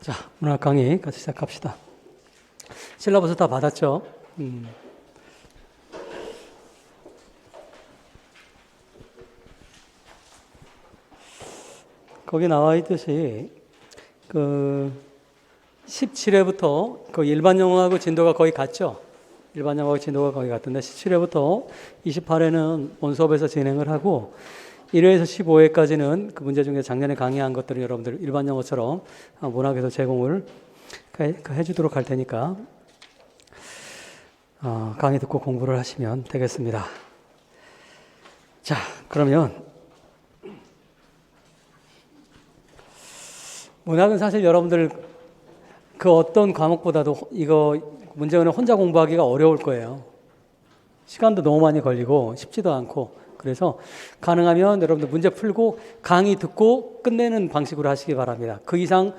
자, 문학 강의 같이 시작합시다. 실라버스 다 받았죠? 거기 나와 있듯이 그 17회부터 그 일반 영어하고 진도가 거의 같죠? 일반 영어하고 진도가 거의 같은데 17회부터 28회는 원수업에서 진행을 하고 1회에서 15회까지는 그 문제 중에 작년에 강의한 것들을 여러분들 일반 영어처럼 문학에서 제공을 해주도록 할 테니까 강의 듣고 공부를 하시면 되겠습니다. 자, 그러면 문학은 사실 여러분들 그 어떤 과목보다도 이거 문제는 혼자 공부하기가 어려울 거예요. 시간도 너무 많이 걸리고 쉽지도 않고, 그래서 가능하면 여러분들 문제 풀고 강의 듣고 끝내는 방식으로 하시기 바랍니다. 그 이상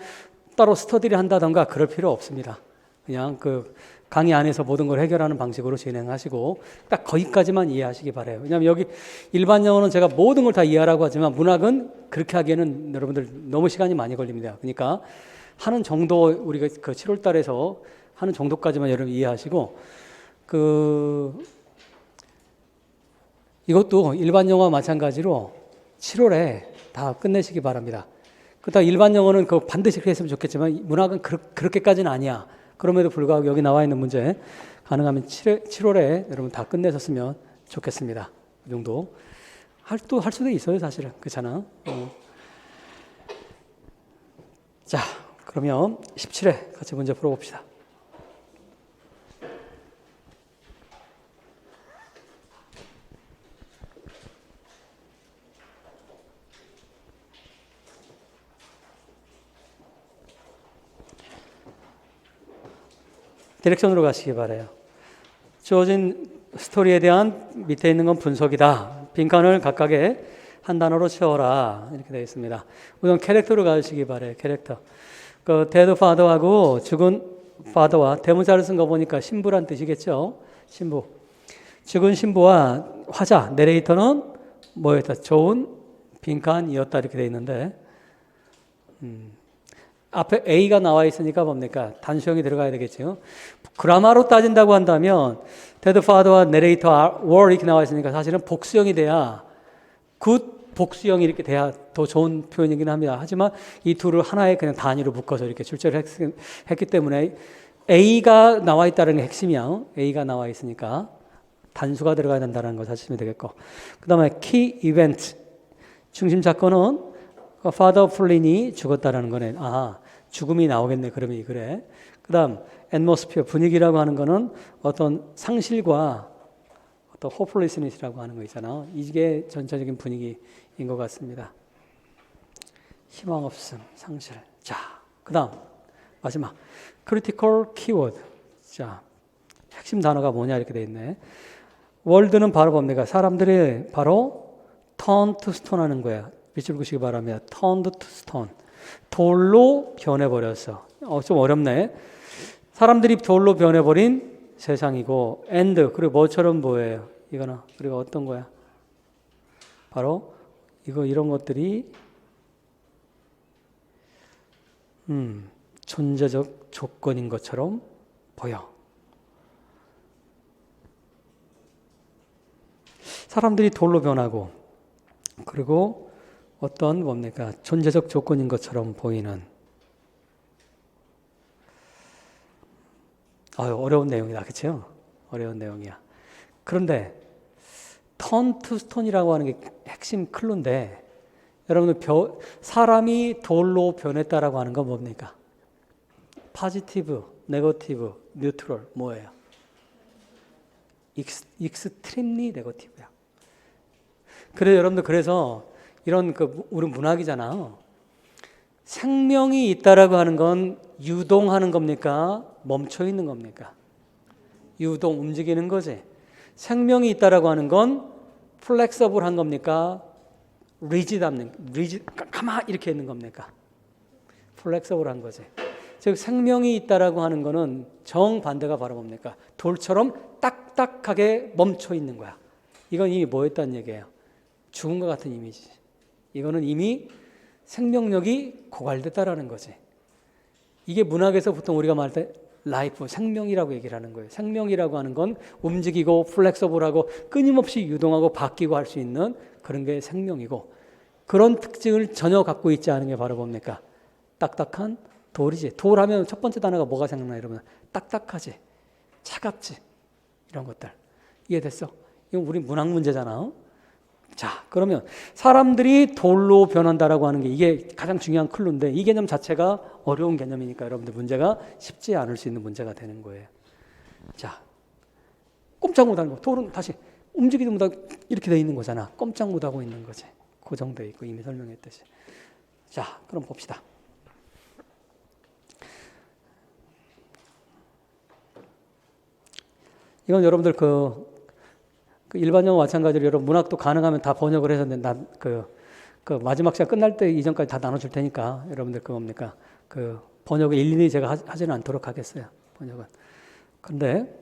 따로 스터디를 한다던가 그럴 필요 없습니다. 그냥 그 강의 안에서 모든 걸 해결하는 방식으로 진행하시고 딱 거기까지만 이해하시기 바라요. 왜냐하면 여기 일반 영어는 제가 모든 걸 다 이해하라고 하지만 문학은 그렇게 하기에는 여러분들 너무 시간이 많이 걸립니다. 그러니까 하는 정도, 우리가 그 7월 달에서 하는 정도까지만 여러분 이해하시고, 이것도 일반 영어와 마찬가지로 7월에 다 끝내시기 바랍니다. 그렇다고 일반 영어는 그 반드시 그렇게 했으면 좋겠지만 문학은 그렇게까지는 아니야. 그럼에도 불구하고 여기 나와 있는 문제 가능하면 7월에 여러분 다 끝내셨으면 좋겠습니다. 그 정도 할 수도 있어요, 사실은. 그렇잖아. 자, 그러면 17회 같이 문제 풀어봅시다. 디렉션으로 가시기 바라요. 주어진 스토리에 대한 밑에 있는 건 분석이다. 빈칸을 각각의 한 단어로 채워라. 이렇게 되어 있습니다. 우선 캐릭터로 가시기 바라요. 캐릭터. 그 데드 파더하고 죽은 파더와 대문자를 쓴 거 보니까 신부란 뜻이겠죠. 신부. 죽은 신부와 화자, 내레이터는 뭐였다? 좋은 빈칸이었다. 이렇게 되어 있는데 앞에 A가 나와 있으니까 뭡니까? 단수형이 들어가야 되겠죠. 그라마로 따진다고 한다면 데드 파더와 내레이터 were 이렇게 나와 있으니까 사실은 복수형이 돼야, 굿 복수형이 이렇게 돼야 더 좋은 표현이긴 합니다. 하지만 이 둘을 하나의 그냥 단위로 묶어서 이렇게 출제를 했기 때문에 A가 나와 있다는 게 핵심이야. A가 나와 있으니까 단수가 들어가야 된다는 걸 하시면 되겠고, 그 다음에 key event 중심 사건은 파더 플린이 죽었다라는 거네. 죽음이 나오겠네. 그러면 그래. 그 다음 atmosphere 분위기라고 하는 거는 어떤 상실과 어떤 hopelessness라고 하는 거 있잖아. 이게 전체적인 분위기인 것 같습니다. 희망 없음, 상실. 자, 그 다음 마지막 critical keyword. 자, 핵심 단어가 뭐냐 이렇게 돼 있네. 월드는 바로 뭡니까? 사람들이 바로 turn to stone 하는 거야. 밑줄 그시기 바랍니다. turned to stone. 돌로 변해버렸어. 좀 어렵네. 사람들이 돌로 변해버린 세상이고, and, 그리고 뭐처럼 보여요? 이거는, 그리고 어떤 거야? 바로, 이런 것들이, 존재적 조건인 것처럼 보여. 사람들이 돌로 변하고, 그리고 어떤 뭡니까? 존재적 조건인 것처럼 보이는. 어려운 내용이다. 그렇죠? 어려운 내용이야. 그런데 turn to stone이라고 하는 게 핵심 클루인데, 여러분들 사람이 돌로 변했다라고 하는 건 뭡니까? 포지티브, 네거티브, 뉴트럴 뭐예요? 익스트림리 네거티브야. 그래서 여러분들, 그래서 이런 우리 문학이잖아. 생명이 있다라고 하는 건 유동하는 겁니까? 멈춰 있는 겁니까? 유동, 움직이는 거지. 생명이 있다라고 하는 건 플렉서블한 겁니까? 가만 이렇게 있는 겁니까? 플렉서블한 거지. 즉 생명이 있다라고 하는 거는 정반대가 바로 뭡니까? 돌처럼 딱딱하게 멈춰 있는 거야. 이건 이미 뭐였다는 얘기예요? 죽은 것 같은 이미지지. 이거는 이미 생명력이 고갈됐다라는 거지. 이게 문학에서 보통 우리가 말할 때 라이프, 생명이라고 얘기를 하는 거예요. 생명이라고 하는 건 움직이고 플렉서블하고 끊임없이 유동하고 바뀌고 할 수 있는 그런 게 생명이고, 그런 특징을 전혀 갖고 있지 않은 게 바로 뭡니까? 딱딱한 돌이지. 돌하면 첫 번째 단어가 뭐가 생각나? 이러면 딱딱하지, 차갑지, 이런 것들. 이해됐어? 이건 우리 문학 문제잖아. 자, 그러면 사람들이 돌로 변한다라고 하는 게 이게 가장 중요한 클루인데, 이 개념 자체가 어려운 개념이니까 여러분들 문제가 쉽지 않을 수 있는 문제가 되는 거예요. 자, 꼼짝 못하는 거. 돌은 다시 움직이지 못하고 이렇게 돼 있는 거잖아. 꼼짝 못하고 있는 거지. 고정되어 있고 이미 설명했듯이. 자, 그럼 봅시다. 이건 여러분들 그 일반 영어 마찬가지로 여러분 문학도 가능하면 다 번역을 해서 그 마지막 시간 끝날 때 이전까지 다 나눠줄 테니까 여러분들 그 뭡니까? 그 번역을 일일이 제가 하지는 않도록 하겠어요. 번역은. 근데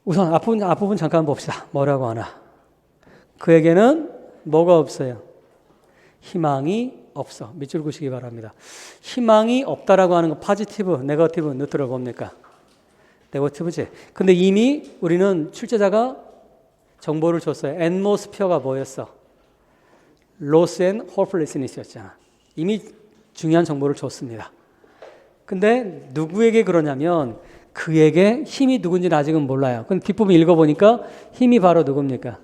우선 앞부분 잠깐 봅시다. 뭐라고 하나? 그에게는 뭐가 없어요? 희망이 없어. 밑줄 그시기 바랍니다. 희망이 없다라고 하는 건 파지티브, 네거티브, 뉴트럴 뭡니까? 네거티브지. 근데 이미 우리는 출제자가 정보를 줬어요. 앰모스피어가 뭐였어? loss and hopelessness였잖아. 이미 중요한 정보를 줬습니다. 근데 누구에게 그러냐면 그에게 힘이 누군지는 아직은 몰라요. 근데 뒷부분 읽어보니까 힘이 바로 누굽니까?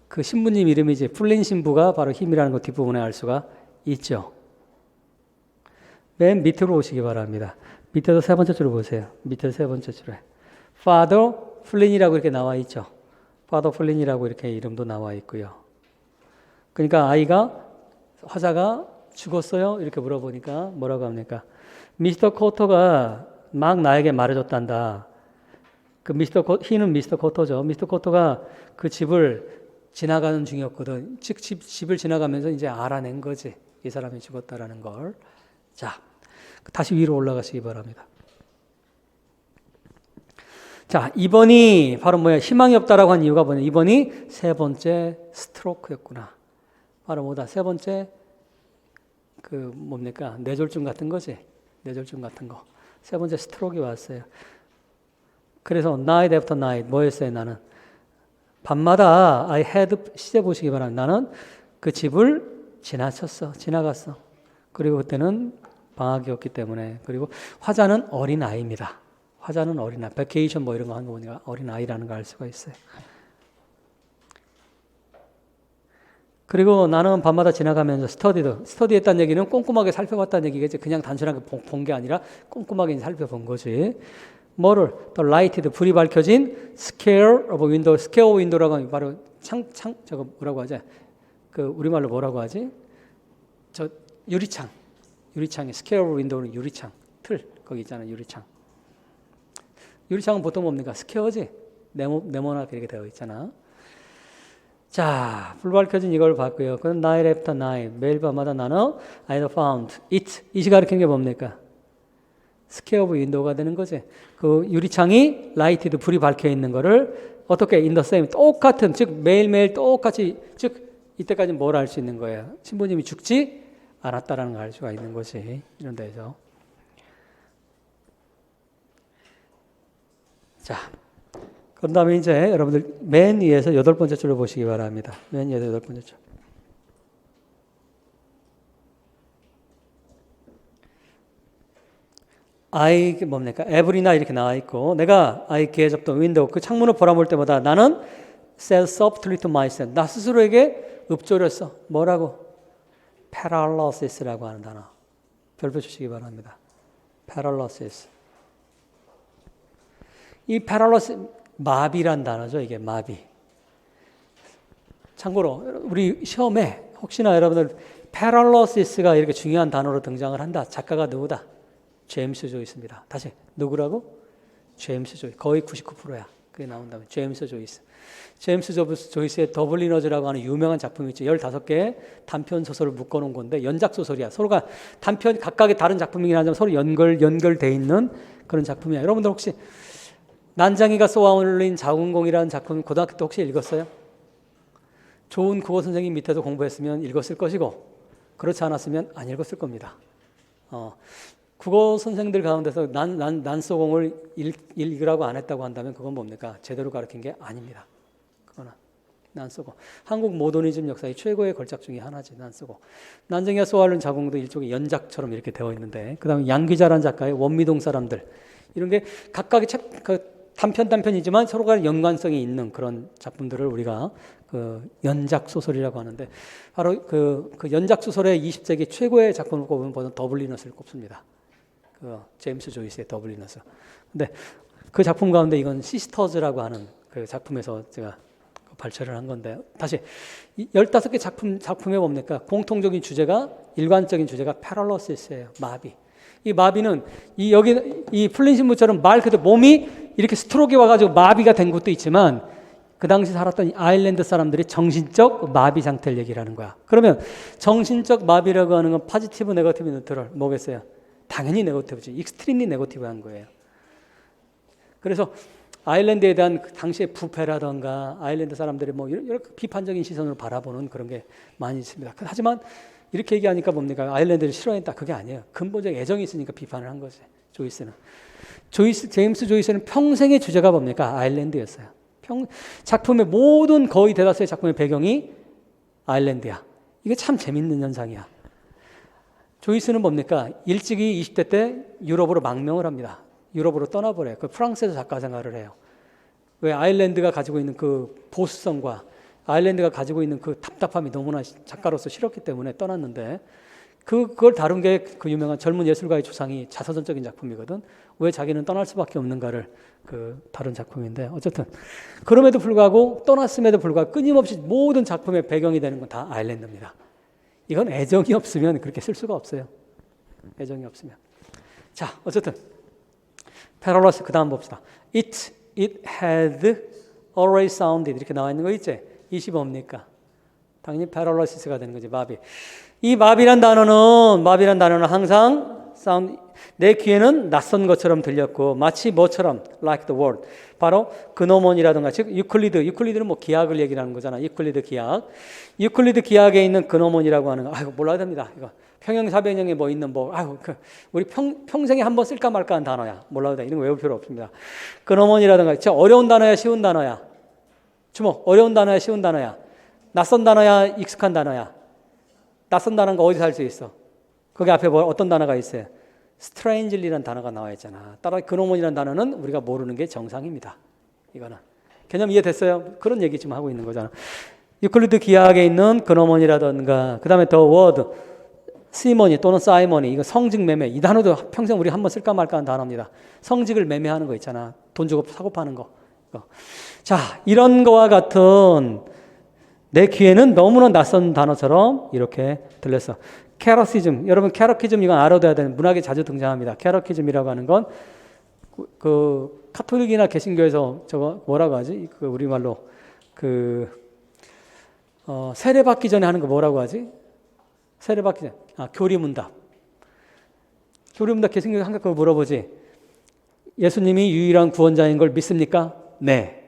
그 신부님 이름이지. 풀린 신부가 바로 힘이라는 거 뒷부분에 알 수가 있죠. 맨 밑으로 오시기 바랍니다. 밑에도 세 번째 줄을 보세요. 밑에 세 번째 줄에 Father Flynn이라고 이렇게 나와 있죠. Father Flynn이라고 이렇게 이름도 나와 있고요. 그러니까 화자가 죽었어요? 이렇게 물어보니까 뭐라고 합니까? 미스터 코터가 막 나에게 말해줬단다. 히는 미스터 코터죠. 미스터 코터가 그 집을 지나가는 중이었거든. 즉 집을 지나가면서 이제 알아낸 거지. 이 사람이 죽었다라는 걸. 자, 다시 위로 올라가시기 바랍니다. 자, 이번이 바로 뭐야? 희망이 없다라고 한 이유가 뭐냐? 이번이 세 번째 스트로크였구나. 바로 뭐다? 세 번째 그 뭡니까? 뇌졸중 같은 거지. 뇌졸중 같은 거. 세 번째 스트로크가 왔어요. 그래서 night after night 뭐였어요? 나는 밤마다 I had 시제 보시기 바랍니다. 나는 그 집을 지나갔어. 그리고 그때는 방학이었기 때문에. 그리고 화자는 어린아이입니다. 화자는 어린아이. 베케이션 뭐 이런 거 하는 거 보니까 어린아이라는 걸 알 수가 있어요. 그리고 나는 밤마다 지나가면서 스터디했다는 얘기는 꼼꼼하게 살펴봤다는 얘기겠지. 그냥 단순하게 본 게 아니라 꼼꼼하게 살펴본 거지. 뭐를? The lighted, 불이 밝혀진 square of window. square window라고 하면 바로 저거 뭐라고 하지? 그 우리말로 뭐라고 하지? 저 유리창에 square of window는 유리창. 틀 거기 있잖아, 유리창. 유리창은 보통 뭡니까? 스퀘어지. 네모나게 이렇게 되어 있잖아. 자, 불 밝혀진 이걸 봤고요. 그럼 night after night, 매일 밤마다 나는 I found it. 이시 가리키는 게 뭡니까? 스퀘어 오브 윈도우가 되는 거지. 그 유리창이 라이티드, 불이 밝혀 있는 거를 어떻게 in the same, 똑같은, 즉 매일매일 똑같이, 즉 이때까지 뭘 알 수 있는 거예요? 신부님이 죽지 않았다라는 걸 알 수가 있는 거지. 이런 데서. 자, 그 다음에 이제 여러분들 맨 위에서 8번째 줄을 보시기 바랍니다. 맨 위에서 8번째 줄. I 뭡니까? every나 이렇게 나와 있고, 내가 I gaze up the window, 그 창문을 바라볼 때마다 나는 said softly to myself, 나 스스로에게 읊조렸어. 뭐라고? paralyzis라고 하는 단어. 별표 주시기 바랍니다. paralysis. 이 paralysis, 마비란 단어죠. 이게 마비. 참고로 우리 시험에 혹시나 여러분들 paralysis가 이렇게 중요한 단어로 등장을 한다. 작가가 누구다? 제임스 조이스입니다. 다시 누구라고? 제임스 조이스. 거의 99%야. 그게 나온다면 제임스 조이스. 제임스 조이스의 더블리너즈라고 하는 유명한 작품이 있죠. 15개의 단편 소설을 묶어놓은 건데 연작 소설이야. 서로가 단편 각각의 다른 작품이긴 하지만 서로 연결돼 있는 그런 작품이야. 여러분들 혹시 난장이가 쏘아올린 자궁공이라는 작품 고등학교 때 혹시 읽었어요? 좋은 국어 선생님 밑에서 공부했으면 읽었을 것이고 그렇지 않았으면 안 읽었을 겁니다. 국어 선생들 가운데서 난소공을 읽으라고 안 했다고 한다면 그건 뭡니까? 제대로 가르친 게 아닙니다. 그거는 난소공. 한국 모더니즘 역사의 최고의 걸작 중에 하나지, 난소공. 난쟁이와 소알른 자공도 일종의 연작처럼 이렇게 되어 있는데, 그 다음에 양귀자라는 작가의 원미동 사람들, 이런 게 각각의 단편이지만 서로가 연관성이 있는 그런 작품들을 우리가 그 연작 소설이라고 하는데, 바로 그 연작 소설의 20세기 최고의 작품을 꼽으면 더블리너스를 꼽습니다. 그 제임스 조이스의 더블리너스. 근데 그 작품 가운데 이건 시스터즈라고 하는 그 작품에서 제가 발췌를 한 건데, 다시 15개 작품에 뭡니까? 공통적인 주제가, 일관적인 주제가 패럴러시스예요. 마비. 이 마비는 이 풀린 신부처럼 말 그대로 몸이 이렇게 스트로크가 와가지고 마비가 된 것도 있지만, 그 당시 살았던 아일랜드 사람들이 정신적 마비 상태를 얘기를 하는 거야. 그러면 정신적 마비라고 하는 건 파지티브, 네거티브, 뉴트럴 뭐겠어요? 당연히 네거티브지. 익스트림리 네거티브한 거예요. 그래서 아일랜드에 대한 그 당시의 부패라던가 아일랜드 사람들이 뭐 이런 비판적인 시선으로 바라보는 그런 게 많이 있습니다. 하지만 이렇게 얘기하니까 뭡니까? 아일랜드를 싫어했다. 그게 아니에요. 근본적 애정이 있으니까 비판을 한 거지. 조이스는. 제임스 조이스는 평생의 주제가 뭡니까? 아일랜드였어요. 작품의 모든 거의 대다수의 작품의 배경이 아일랜드야. 이게 참 재밌는 현상이야. 조이스는 뭡니까? 일찍이 20대 때 유럽으로 망명을 합니다. 유럽으로 떠나버려요. 그 프랑스에서 작가 생활을 해요. 왜? 아일랜드가 가지고 있는 그 보수성과 아일랜드가 가지고 있는 그 답답함이 너무나 작가로서 싫었기 때문에 떠났는데, 그걸 다룬 게 그 유명한 젊은 예술가의 조상이 자서전적인 작품이거든. 왜 자기는 떠날 수밖에 없는가를 다룬 작품인데, 어쨌든 그럼에도 불구하고 떠났음에도 불구하고 끊임없이 모든 작품의 배경이 되는 건 다 아일랜드입니다. 이건 애정이 없으면 그렇게 쓸 수가 없어요. 애정이 없으면. 자, 어쨌든 패럴러스 그 다음 봅시다. It had always sounded 이렇게 나와 있는 거 있지? 25입니까? 당연히 패럴러시스가 되는 거지. 마비. 이 마비란 단어는 항상 내 귀에는 낯선 것처럼 들렸고 마치 뭐처럼 like the word. 바로 그노몬이라든가 즉 유클리드는 뭐 기하학을 얘기하는 거잖아. 유클리드 기하학에 있는 그노몬이라고 하는 거. 아이고 몰라야 됩니다. 이거 평형사변형에 뭐 있는 우리 평생에 한번 쓸까 말까 한 단어야. 몰라도 돼. 이런 거 외울 필요 없습니다. 그노몬이라든가 진짜 어려운 단어야, 쉬운 단어야. 주목. 어려운 단어야, 쉬운 단어야. 낯선 단어야, 익숙한 단어야. 낯선 단어가 어디서 할 수 있어? 거기 앞에 어떤 단어가 있어요? strangely라는 단어가 나와 있잖아. 따라 그노몬이라는 단어는 우리가 모르는 게 정상입니다. 이거는 개념 이해됐어요? 그런 얘기 지금 하고 있는 거잖아. 유클리드 기하학에 있는 그노몬이라든가, 그 다음에 더 워드, 시모니 또는 사이머니, 이거 성직 매매. 이 단어도 평생 우리 한번 쓸까 말까 하는 단어입니다. 성직을 매매하는 거 있잖아. 돈 주고 사고 파는 거. 자, 이런 거와 같은 내 귀에는 너무나 낯선 단어처럼 이렇게 들렸어. 캐러키즘. 여러분 캐러키즘 이건 알아둬야 되는, 문학에 자주 등장합니다. 캐러키즘이라고 하는 건 그 카톨릭이나 개신교에서 저거 뭐라고 하지? 그 우리말로 세례받기 전에 하는 거 뭐라고 하지? 세례받기 전에 교리문답. 교리문답 개신교에서 항상 그거 물어보지. 예수님이 유일한 구원자인 걸 믿습니까? 네.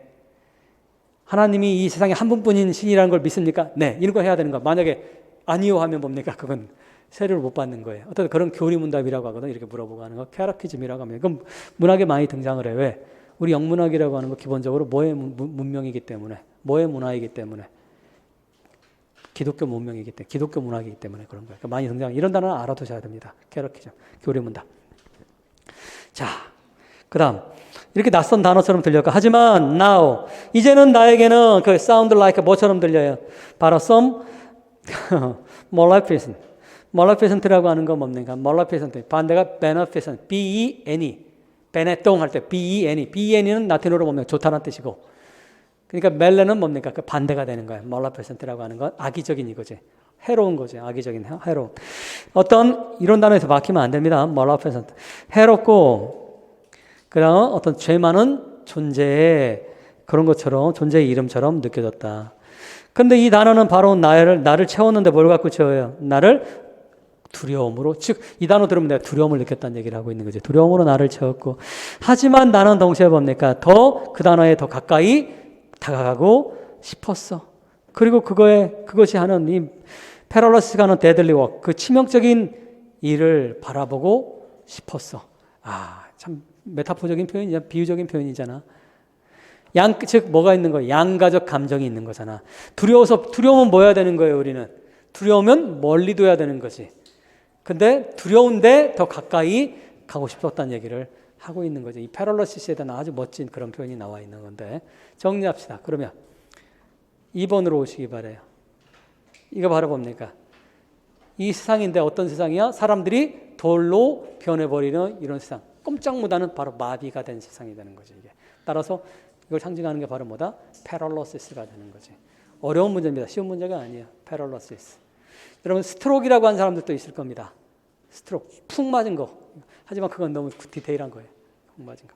하나님이 이 세상에 한 분뿐인 신이라는 걸 믿습니까? 네. 이런 거 해야 되는 거. 만약에 아니요 하면 뭡니까? 그건 세례를 못 받는 거예요. 어떤 그런 교리문답이라고 하거든. 이렇게 물어보고 하는 거 캐러키즘이라고 합니다. 그럼 문학에 많이 등장을 해. 왜? 우리 영문학이라고 하는 거 기본적으로 뭐의 문명이기 때문에, 뭐의 문화이기 때문에, 기독교 문명이기 때문에, 기독교 문학이기 때문에 그런 거예요. 그러니까 많이 등장. 이런 단어는 알아두셔야 됩니다. 캐러키즘, 교리문답. 자, 그다음 이렇게 낯선 단어처럼 들렸고, 하지만 now 이제는 나에게는 그 sound like 뭐처럼 들려요? 바로 some Maleficent라고 하는 건 뭡니까? Maleficent 반대가 beneficent, B-E-N-E, 베네똥 할 때 B-E-N-E, B-E-N은 라틴어로 보면 좋다는 뜻이고, 그러니까 멜레는 뭡니까? 그 반대가 되는 거예요. Maleficent라고 하는 건 악의적인 이거지. 해로운 거지. 악의적인 해로운. 이런 단어에서 막히면 안 됩니다. Maleficent. 해롭고, 그다음 어떤 죄 많은 존재의 그런 것처럼, 존재의 이름처럼 느껴졌다. 근데 이 단어는 바로 나를 채웠는데 뭘 갖고 채워요? 나를 두려움으로, 즉 이 단어 들으면 내가 두려움을 느꼈다는 얘기를 하고 있는 거지. 두려움으로 나를 채웠고, 하지만 나는 동시에 뭡니까? 그 단어에 더 가까이 다가가고 싶었어. 그리고 그것이 하는 이 패럴러시스가 하는 데들리 워, 그 치명적인 이를 바라보고 싶었어. 참 메타포적인 표현이야. 비유적인 표현이잖아. 즉 뭐가 있는 거야? 양가적 감정이 있는 거잖아. 두려우면 뭐 해야 되는 거예요, 우리는? 두려우면 멀리 둬야 되는 거지. 근데 두려운데 더 가까이 가고 싶었다는 얘기를 하고 있는 거죠. 이 패럴러시스에 대한 아주 멋진 그런 표현이 나와 있는 건데 정리합시다. 그러면 2번으로 오시기 바래요. 이거 바로 뭡니까? 이 세상인데 어떤 세상이야? 사람들이 돌로 변해버리는 이런 세상. 꼼짝 못하는 바로 마비가 된 세상이 되는 거죠. 이게. 따라서 이걸 상징하는 게 바로 뭐다? 패럴러시스가 되는 거지. 어려운 문제입니다. 쉬운 문제가 아니에요. 패럴러시스. 여러분 스트로크라고 하는 사람들도 있을 겁니다. 스트로크, 푹 맞은 거. 하지만 그건 너무 디테일한 거예요. 푹 맞은 거.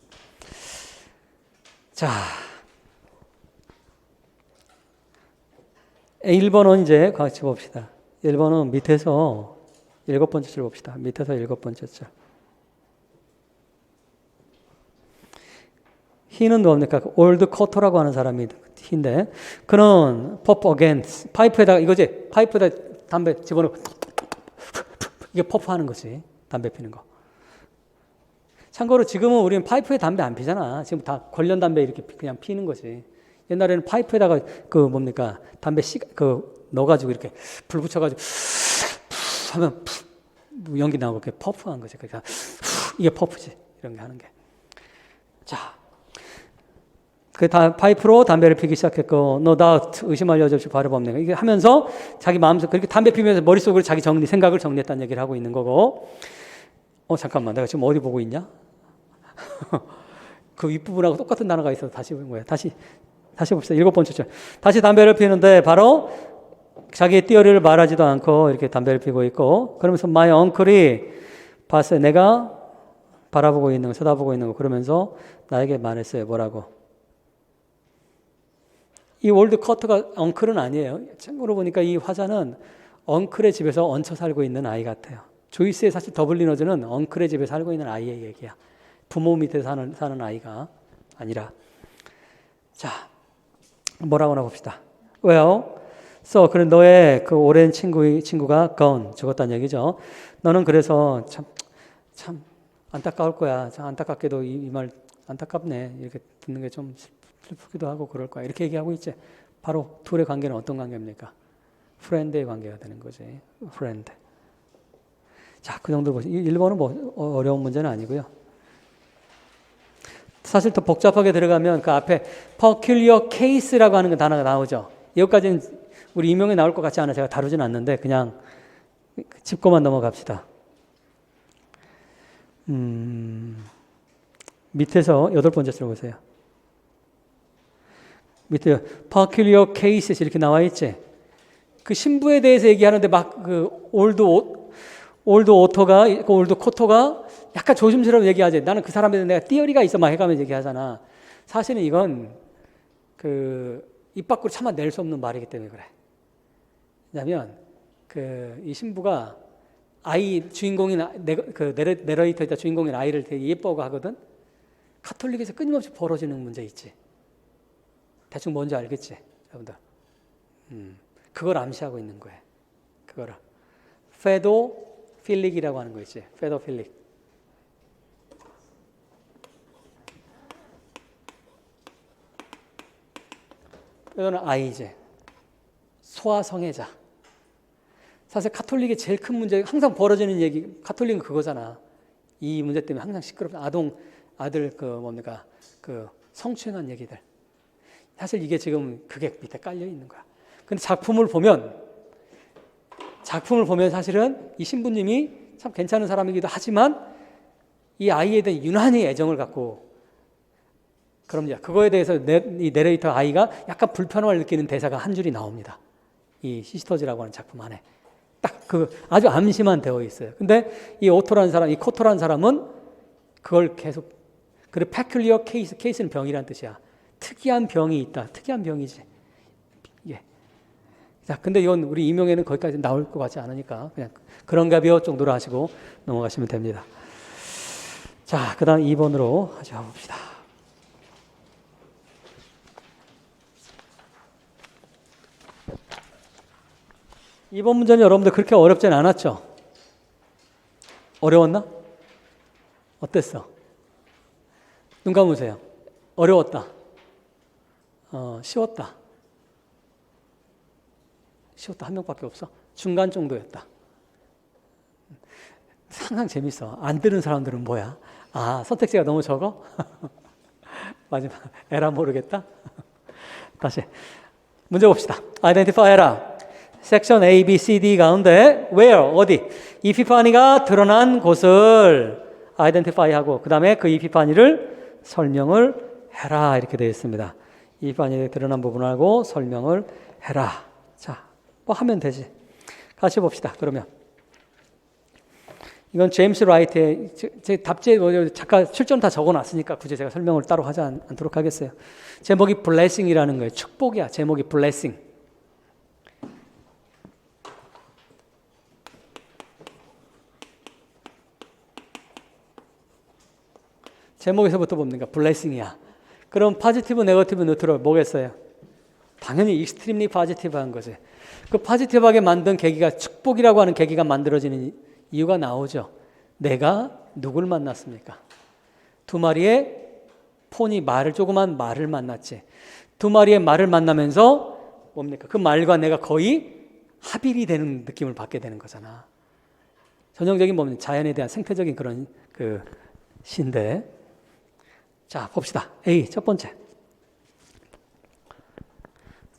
자, 1번은 이제 같이 봅시다. 1번은 밑에서 7번째 줄 봅시다. 밑에서 7번째 줄. 히는 뭡니까? 올드 커터라고 하는 사람이 히인데 그는 퍼프 어겐스 파이프에다가 이거지. 파이프에다 담배 집어넣고 이게 퍼프하는 거지. 담배 피는 거. 참고로 지금은 우리는 파이프에 담배 안 피잖아. 지금 다 관련 담배 이렇게 그냥 피는 거지. 옛날에는 파이프에다가 그 뭡니까? 담배 넣어가지고 이렇게 불 붙여가지고 하면 연기 나오고 이렇게 퍼프한 거지. 그러니까 이게 퍼프지. 이런 게 하는 게. 자. 파이프로 담배를 피기 시작했고, no doubt, 의심할 여지 없이 바로 법네가. 이게 하면서 자기 마음속, 그렇게 담배 피면서 머릿속으로 자기 생각을 정리했다는 얘기를 하고 있는 거고, 잠깐만, 내가 지금 어디 보고 있냐? 그 윗부분하고 똑같은 단어가 있어서 다시 본 거야. 다시 봅시다. 7번째 줄. 다시 담배를 피는데, 바로 자기의 띠어리를 말하지도 않고 이렇게 담배를 피고 있고, 그러면서 my uncle이 봤어요. 내가 바라보고 있는 거, 쳐다보고 있는 거, 그러면서 나에게 말했어요. 뭐라고? 이 올드 커터가 엉클은 아니에요. 참고로 보니까 이 화자는 엉클의 집에서 얹혀 살고 있는 아이 같아요. 조이스의 사실 더블리너즈는 엉클의 집에 살고 있는 아이의 얘기야. 부모 밑에 사는 아이가 아니라. 자, 뭐라고 나 봅시다. Well, so 그래 너의 그 오랜 친구가 gone, 죽었다는 얘기죠. 너는 그래서 참 안타까울 거야. 참 안타깝게도 이 말 안타깝네. 이렇게 듣는 게 좀 슬프기도 하고 그럴 거야. 이렇게 얘기하고 있지. 바로 둘의 관계는 어떤 관계입니까? 프렌드의 관계가 되는 거지. 프렌드. 자, 그 정도 보시죠. 1번은 뭐 어려운 문제는 아니고요. 사실 더 복잡하게 들어가면 그 앞에 peculiar case라고 하는 단어가 나오죠. 여기까지는 우리 임용에 나올 것 같지 않아 제가 다루진 않는데 그냥 짚고만 넘어갑시다. 밑에서 8번째 줄 보세요. 밑에 peculiar cases 이렇게 나와 있지. 그 신부에 대해서 얘기하는데 막 그 올드 코터가 약간 조심스러운 얘기하지. 나는 그 사람에 대해서 내가 띠어리가 있어 막 해가면서 얘기하잖아. 사실은 이건 그 입 밖으로 차마 낼 수 없는 말이기 때문에 그래. 왜냐하면 이 신부가 주인공인 내레이터이자 주인공인 아이를 되게 예뻐하고 하거든. 카톨릭에서 끊임없이 벌어지는 문제 있지. 대충 뭔지 알겠지, 여러분들. 그걸 암시하고 있는 거예요. 그거를 페도필릭이라고 하는 거 있지. 페도필릭. 페도는 아이제, 소아성애자. 사실 카톨릭의 제일 큰 문제, 항상 벌어지는 얘기, 카톨릭은 그거잖아. 이 문제 때문에 항상 시끄럽다. 아들 성추행한 얘기들. 사실 이게 지금 그게 밑에 깔려 있는 거야. 근데 작품을 보면 사실은 이 신부님이 참 괜찮은 사람이기도 하지만 이 아이에 대한 유난히 애정을 갖고 그럼요. 그거에 대해서 이 내레이터 아이가 약간 불편함을 느끼는 대사가 한 줄이 나옵니다. 이 시스터즈라고 하는 작품 안에. 딱 아주 암시만 되어 있어요. 근데 이 코토라는 사람은 그걸 계속 그래 peculiar case는 병이란 뜻이야. 특이한 병이 있다. 특이한 병이지. 예. 자, 근데 이건 우리 임용에는 거기까지 나올 것 같지 않으니까 그냥 그런가벼 정도로 하시고 넘어가시면 됩니다. 자, 그다음 2번으로 가져봅시다. 2번 문제는 여러분들 그렇게 어렵진 않았죠? 어려웠나? 어땠어? 눈 감으세요. 어려웠다. 쉬웠다. 쉬웠다. 한 명밖에 없어. 중간 정도였다. 항상 재밌어. 안 들은 사람들은 뭐야? 선택지가 너무 적어? 마지막 에라 모르겠다. 다시 문제 봅시다. identify 해라. 섹션 A, B, C, D 가운데 where 어디 이피파니가 드러난 곳을 identify 하고 그 다음에 그 이피파니를 설명을 해라 이렇게 되어 있습니다. 이피파니에 드러난 부분하고 설명을 해라. 자, 뭐 하면 되지. 같이 봅시다. 그러면 이건 제임스 라이트의 제 답지에 작가 출전 다 적어놨으니까 굳이 제가 설명을 따로 하지 않도록 하겠어요. 제목이 blessing이라는 거예요. 축복이야. 제목이 blessing. 제목에서부터 봅니까? blessing이야. 그럼 포지티브, 네거티브, 뉴트럴 뭐겠어요? 당연히 익스트림리 포지티브한 거지. 그 포지티브하게 만든 계기가 축복이라고 하는 계기가 만들어지는 이유가 나오죠. 내가 누굴 만났습니까? 두 마리의 폰이 조그만 말을 만났지. 두 마리의 말을 만나면서 뭡니까? 그 말과 내가 거의 합일이 되는 느낌을 받게 되는 거잖아. 전형적인 뭡니까? 자연에 대한 생태적인 그런 그 시인데. 자, 봅시다. A 첫 번째.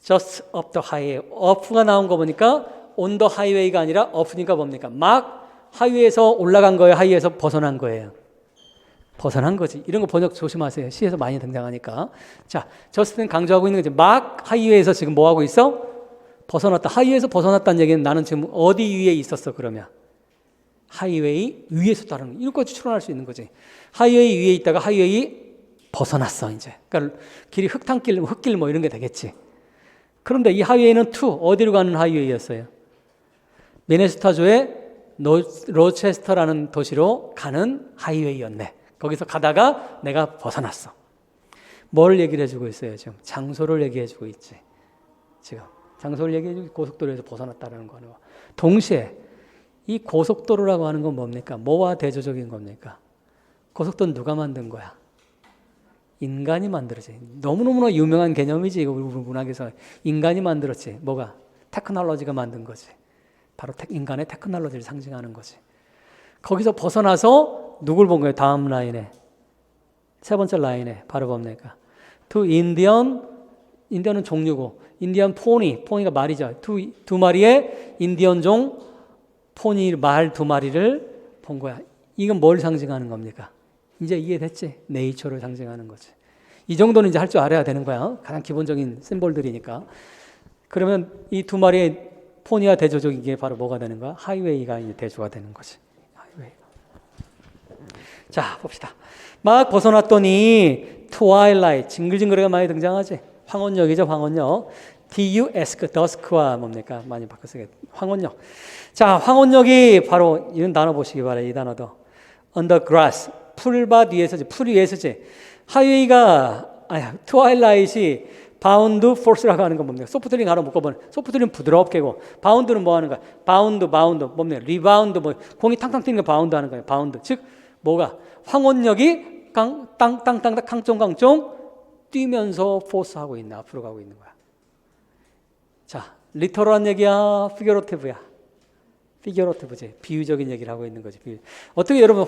Just up the highway. up가 나온 거 보니까 on the highway가 아니라 up니까 뭡니까? 막 하이웨이에서 올라간 거예요? 하이웨이에서 벗어난 거예요? 벗어난 거지. 이런 거 번역 조심하세요. 시에서 많이 등장하니까. 자, 저스트는 강조하고 있는 거지. 막 하이웨이에서 지금 뭐 하고 있어? 벗어났다. 하이웨이에서 벗어났다는 얘기는 나는 지금 어디 위에 있었어 그러면? 하이웨이 위에서 따르는 거. 이것까지 추론할 수 있는 거지. 하이웨이 위에 있다가 하이웨이 벗어났어 이제. 그러니까 길이 흙탕길, 흙길 뭐 이런 게 되겠지. 그런데 이 하이웨이는 어디로 가는 하이웨이였어요? 미네소타주의 로체스터라는 도시로 가는 하이웨이였네. 거기서 가다가 내가 벗어났어. 뭘 얘기를 해주고 있어요 지금? 장소를 얘기해주고 있지. 지금 장소를 얘기해주고 고속도로에서 벗어났다는 거는. 동시에 이 고속도로라고 하는 건 뭡니까? 뭐와 대조적인 겁니까? 고속도로는 누가 만든 거야? 인간이 만들었지. 너무너무나 유명한 개념이지. 우리 문학에서 인간이 만들었지. 뭐가? 테크놀로지가 만든 거지. 바로 인간의 테크놀로지를 상징하는 거지. 거기서 벗어나서 누굴 본 거예요? 다음 라인에. 세 번째 라인에 바로 뭡니까? To Indian, 인디언은 종류고 인디언 포니가 말이죠. 두 마리의 인디언종 포니 말 두 마리를 본 거야. 이건 뭘 상징하는 겁니까? 이제 이해됐지? 네이처를 상징하는 거지. 이 정도는 이제 할 줄 알아야 되는 거야. 가장 기본적인 심볼들이니까. 그러면 이 두 마리의 포니와 대조적인 게 바로 뭐가 되는 거야? 하이웨이가 이제 대조가 되는 거지. 하이웨이가. 자, 봅시다. 막 벗어났더니 트와일라이트, 징글징글하게 많이 등장하지. 황혼역이죠, 황혼역. dusk와 뭡니까? 많이 바꿨어요. 황혼역. 자, 황혼역이 바로 이런 단어 보시기 바라요. 이 단어도. under grass, 풀밭 위에서지, 풀 위에서지. 하이웨이가, 트와일라이트이 바운드 포스라고 하는 건 뭡니까? 소프트링 하나 묶어보는. 소프트링 부드럽게고, 바운드는 뭐 하는 거야? 바운드, 뭡니까? 리바운드, 공이 탕탕 뛰는 거 바운드 하는 거예요. 바운드. 즉, 뭐가? 황혼역이 깡쫑깡쫑 뛰면서 포스하고 있는, 앞으로 가고 있는 거야. 자, 리터럴한 얘기야? 피겨로티브야? 피겨로티브지. 비유적인 얘기를 하고 있는 거지. 어떻게 여러분,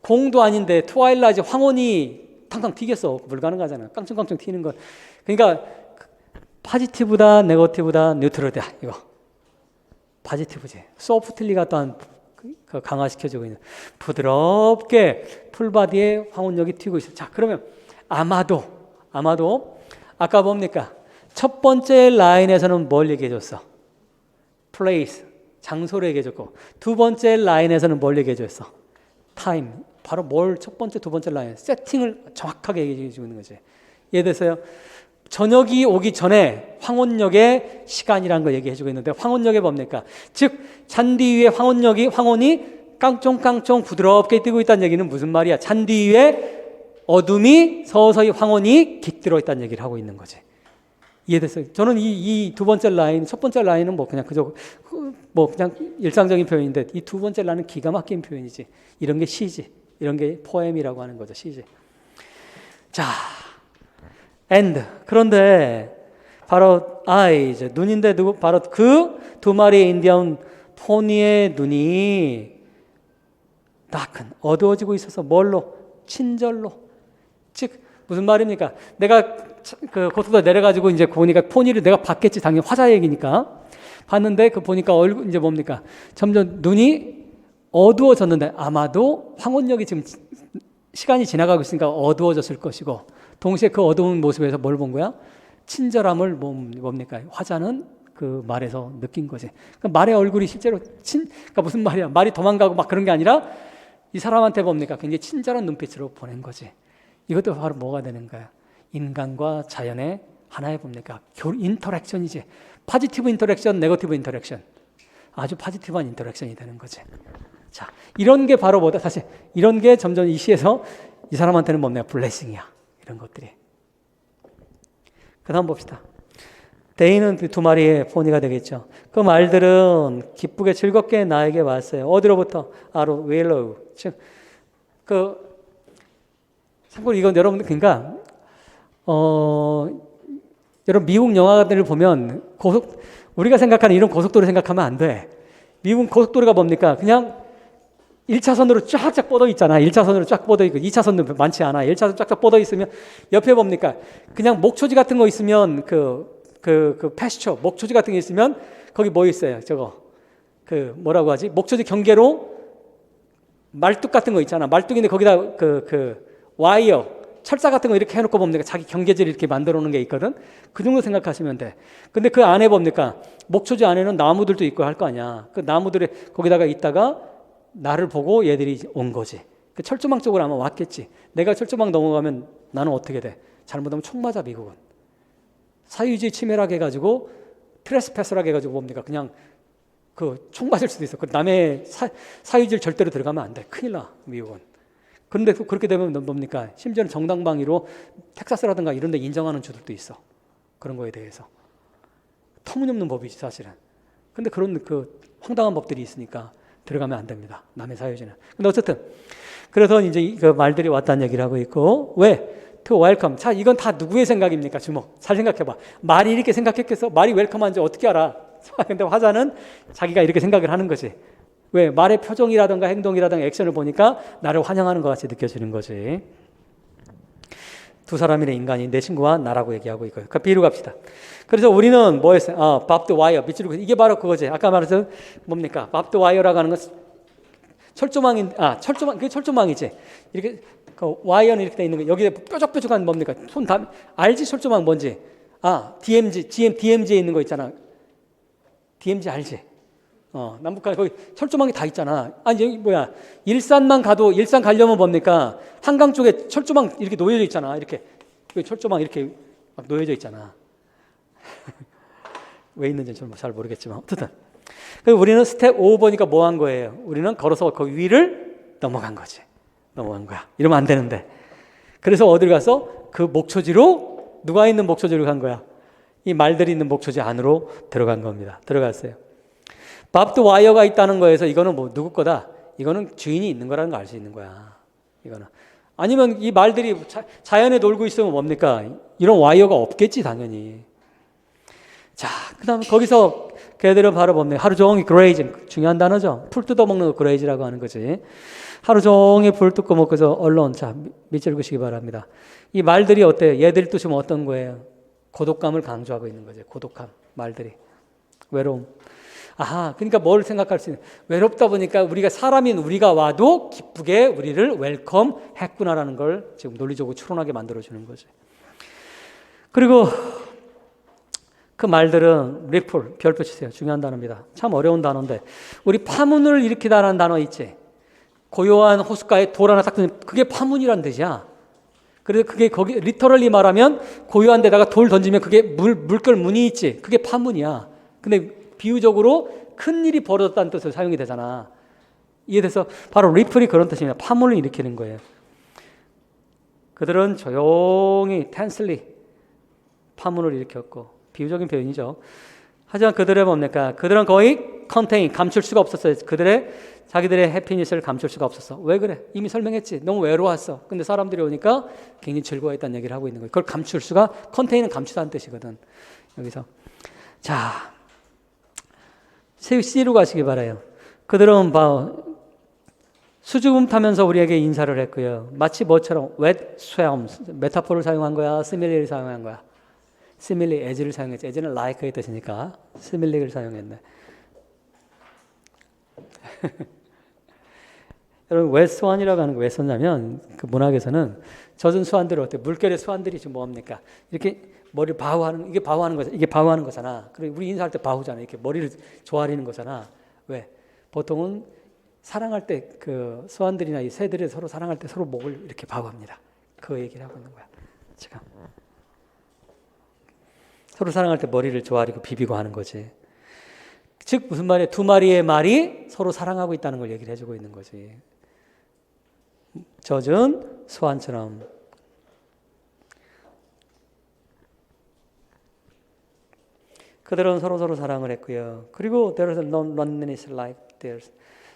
공도 아닌데 트와일라이트 황혼이 탕탕 튀겠어. 불가능하잖아. 깡충깡충 튀는 건. 그러니까 포지티브다, 네거티브다, 뉴트럴이다. 이거 포지티브지. 소프트리가 또한 강화시켜주고 있는. 부드럽게 풀바디에 황혼역이 튀고 있어. 자, 그러면 아마도 아까 뭡니까? 첫 번째 라인에서는 뭘 얘기해줬어? place, 장소를 얘기해줬고, 두 번째 라인에서는 뭘 얘기해줬어? time. 바로 뭘 첫 번째, 두 번째 라인 세팅을 정확하게 얘기해 주는 거지. 예를 들어서요. 저녁이 오기 전에 황혼역의 시간이라는 걸 얘기해 주고 있는데 황혼역에 뭡니까? 즉 잔디 위에 황혼이 깡총깡총 부드럽게 뛰고 있다는 얘기는 무슨 말이야? 잔디 위에 어둠이 서서히 황혼이 깃들어 있다는 얘기를 하고 있는 거지. 이해됐어요? 저는 이 두 번째 라인, 첫 번째 라인은 뭐 그냥 그저 뭐 그냥 일상적인 표현인데 이 두 번째 라인은 기가 막힌 표현이지. 이런 게 시지. 이런 게 포엠이라고 하는 거죠. 시지. 자, and 그런데 바로 eyes 눈인데 누구 바로 그 두 마리의 인디언 포니의 눈이 darken 어두워지고 있어서 뭘로? 친절로. 즉 무슨 말입니까? 내가 그 고속도로 내려가지고 이제 보니까 포니를 내가 봤겠지. 당연히 화자 얘기니까 봤는데 그 보니까 얼굴 이제 뭡니까? 점점 눈이 어두워졌는데 아마도 황혼역이 지금 시간이 지나가고 있으니까 어두워졌을 것이고 동시에 그 어두운 모습에서 뭘 본 거야? 친절함을 뭡니까? 화자는 그 말에서 느낀 거지. 그러니까 말의 얼굴이 실제로 그러니까 무슨 말이야? 말이 도망가고 막 그런 게 아니라 이 사람한테 뭡니까? 굉장히 친절한 눈빛으로 보낸 거지. 이것도 바로 뭐가 되는 거야? 인간과 자연의 하나의 뭡니까? 인터랙션이지. 포지티브 인터랙션, 네거티브 인터랙션. 아주 포지티브한 인터랙션이 되는 거지. 자, 이런 게 바로 뭐다? 사실 이런 게 점점 이 시에서 이 사람한테는 뭡니까? 블레싱이야. 이런 것들이. 그 다음 봅시다. 데이는 그 두 마리의 포니가 되겠죠. 그 말들은 기쁘게 즐겁게 나에게 왔어요. 어디로부터? 아로 웨일로우. 즉, 참고로 이건 여러분들 그러니까 여러분 미국 영화들을 보면 우리가 생각하는 이런 고속도로 생각하면 안 돼. 미국 고속도로가 뭡니까? 그냥 1차선으로 쫙쫙 뻗어 있잖아. 1차선으로 쫙 뻗어 있고 2차선도 많지 않아. 1차선 쫙쫙 뻗어 있으면 옆에 뭡니까? 그냥 목초지 같은 거 있으면 패스처 목초지 같은 게 있으면 거기 뭐 있어요? 저거 뭐라고 하지? 목초지 경계로 말뚝 같은 거 있잖아. 말뚝인데 거기다 와이어 철사 같은 거 이렇게 해놓고 봅니까? 자기 경계지를 이렇게 만들어 놓은 게 있거든. 그 정도 생각하시면 돼. 근데 그 안에 뭡니까? 목초지 안에는 나무들도 있고 할 거 아니야. 그 나무들이 거기다가 있다가 나를 보고 얘들이 온 거지. 그 철조망 쪽으로 아마 왔겠지. 내가 철조망 넘어가면 나는 어떻게 돼? 잘못하면 총 맞아, 미국은. 사유주의 침해라고 해가지고 트레스패스라고 해가지고 뭡니까? 그냥 총 맞을 수도 있어. 남의 사유지를 절대로 들어가면 안 돼. 큰일 나, 미국은. 그런데 그렇게 되면 뭡니까? 심지어는 정당방위로 텍사스라든가 이런 데 인정하는 주들도 있어. 그런 거에 대해서. 터무니없는 법이지, 사실은. 근데 그런 황당한 법들이 있으니까 들어가면 안 됩니다. 남의 사유지는. 근데 어쨌든 그래서 이제 그 말들이 왔다는 얘기를 하고 있고 왜? To welcome. 자, 이건 다 누구의 생각입니까? 주목. 잘 생각해봐. 말이 이렇게 생각했겠어? 말이 웰컴한지 어떻게 알아? 근데 화자는 자기가 이렇게 생각을 하는 거지. 왜? 말의 표정이라든가 행동이라든가 액션을 보니까 나를 환영하는 것 같이 느껴지는 거지. 두 사람이네 인간이 내 친구와 나라고 얘기하고 있고요. 그 비유 갑시다. 그래서 우리는 뭐였어요? 밥드 와이어 밑줄 이게 바로 그거지. 아까 말했던 뭡니까? 밥드 와이어라고 하는 건 철조망 그게 철조망이지. 이렇게 와이어는 이렇게 돼 있는 거 여기에 뾰족뾰족한 뭡니까? 손 다 알지? 철조망 뭔지? DMZ에 있는 거 있잖아. DMZ 알지? 남북한 거기 철조망이 다 있잖아. 아니 여기 뭐야? 일산만 가도 일산 가려면 뭡니까? 한강 쪽에 철조망 이렇게 놓여져 있잖아. 이렇게 철조망 이렇게 막 놓여져 있잖아. 왜 있는지 좀 잘 모르겠지만 어쨌든 그리고 우리는 스텝 5 보니까 뭐 한 거예요? 우리는 걸어서 그 위를 넘어간 거지. 넘어간 거야. 이러면 안 되는데. 그래서 어딜 가서 그 목초지로 누가 있는 목초지로 간 거야? 이 말들이 있는 목초지 안으로 들어간 겁니다. 들어갔어요. 밥드 와이어가 있다는 거에서 이거는 뭐 누구 거다? 이거는 주인이 있는 거라는 걸 알 수 있는 거야. 이거는 아니면 이 말들이 자연에 놀고 있으면 뭡니까? 이런 와이어가 없겠지 당연히. 자, 그다음 거기서 걔들은 바로 뭡니까? 하루 종일 그레이징 중요한 단어죠. 풀 뜯어먹는 거 그레이즈라고 하는 거지. 하루 종일 풀 뜯고 먹고서 언론 자 밑줄 그시기 바랍니다. 이 말들이 어때요? 얘들 뜻이 뭐 어떤 거예요? 고독감을 강조하고 있는 거죠. 고독감 말들이 외로움. 아하, 그러니까 뭘 생각할 수 있는 외롭다 보니까 우리가 사람인 우리가 와도 기쁘게 우리를 웰컴 했구나라는 걸 지금 논리적으로 추론하게 만들어주는 거죠. 그리고 그 말들은 리플, 별표 치세요. 중요한 단어입니다. 참 어려운 단어인데 우리 파문을 일으키다라는 단어 있지. 고요한 호숫가에 돌 하나 딱 던지면 그게 파문이란 뜻이야. 그래서 그게 거기 리터럴리 말하면 고요한 데다가 돌 던지면 그게 물결 문이 있지. 그게 파문이야. 근데 비유적으로 큰 일이 벌어졌다는 뜻으로 사용이 되잖아. 이해돼서 바로 리플이 그런 뜻입니다. 파문을 일으키는 거예요. 그들은 조용히 텐슬리 파문을 일으켰고 비유적인 표현이죠. 하지만 그들의 뭡니까? 그들은 거의 감출 수가 없었어요. 자기들의 해피니스를 감출 수가 없었어. 왜 그래? 이미 설명했지. 너무 외로웠어. 근데 사람들이 오니까 굉장히 즐거워했다는 얘기를 하고 있는 거예요. 그걸 감출 수가, 컨테인은 감추다는 뜻이거든. 여기서. 자, C로 가시기 바라요. 그들은 수줍음 타면서 우리에게 인사를 했고요. 마치 뭐처럼 wet swarms, 메타포를 사용한 거야? 시밀리를 사용한 거야? 시밀리, as를 사용했지. as는 like의 뜻이니까 시밀리를 사용했네. 여러분, 왜 수완이라고 하는 거 왜 썼냐면 그 문학에서는 젖은 수완들을 어때? 물결의 수완들이 지금 뭡니까? 이렇게 머리를 바우하는, 이게 바우하는 거잖아. 이게 바우하는 거잖아. 그리고 우리 인사할 때 바우잖아. 이렇게 머리를 조아리는 거잖아. 왜? 보통은 사랑할 때 그 수완들이나 이 새들이 서로 사랑할 때 서로 목을 이렇게 바우합니다. 그 얘기를 하고 있는 거야. 지금. 서로 사랑할 때 머리를 조아리고 비비고 하는 거지. 즉 무슨 말이에요? 두 마리의 말이 서로 사랑하고 있다는 걸 얘기를 해주고 있는 거지. 젖은 수완처럼. 그들은 서로 사랑을 했고요. 그리고 there is no loneliness like theirs.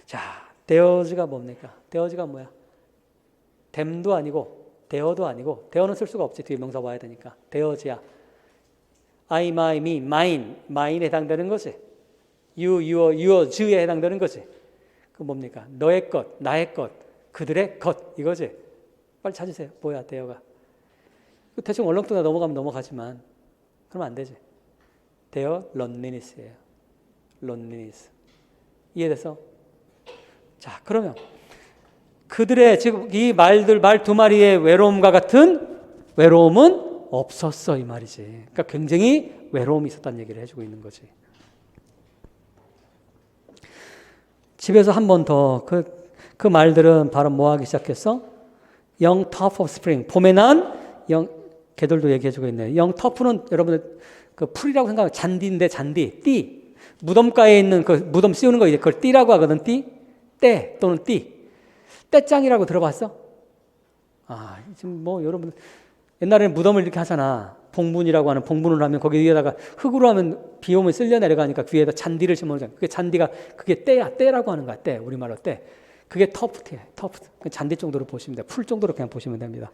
자, there's가 뭡니까? there's가 뭐야? them도 아니고 there도 아니고 there는 쓸 수가 없지. 뒤에 명사 와야 되니까. there's야. I, my, me, mine에 해당되는 거지. you, your's에 해당되는 거지. 그 뭡니까? 너의 것, 나의 것, 그들의 것 이거지. 빨리 찾으세요. 뭐야, there가. 대충 얼렁뚱아 넘어가면 넘어가지만 그러면 안 되지. their loneliness예요. loneliness. 이해됐어? 자, 그러면 그들의 지금 이 말 두 마리의 외로움과 같은 외로움은 없었어 이 말이지. 그러니까 굉장히 외로움이 있었다는 얘기를 해주고 있는 거지. 집에서 한 번 더 그 말들은 바로 뭐 하기 시작했어? Young tough of spring. 봄에 난 개들도 얘기해주고 있네요. Young tough는 여러분들 그 풀이라고 생각하면 잔디인데 잔디, 띠. 무덤가에 있는 그 무덤 씌우는 거 이제 그걸 띠라고 하거든. 때 또는 띠. 떼짱이라고 들어봤어? 아, 지금 뭐 여러분 옛날에는 무덤을 이렇게 하잖아. 봉분이라고 하는 봉분을 하면 거기 위에다가 흙으로 하면 비 오면 쓸려 내려가니까 그 위에다 잔디를 심어놓잖아. 그게 잔디가 그게 때야. 때라고 하는 거야. 때. 우리말로 때. 그게 터프트야. 터프트. 잔디 정도로 보시면 돼. 풀 정도로 그냥 보시면 됩니다.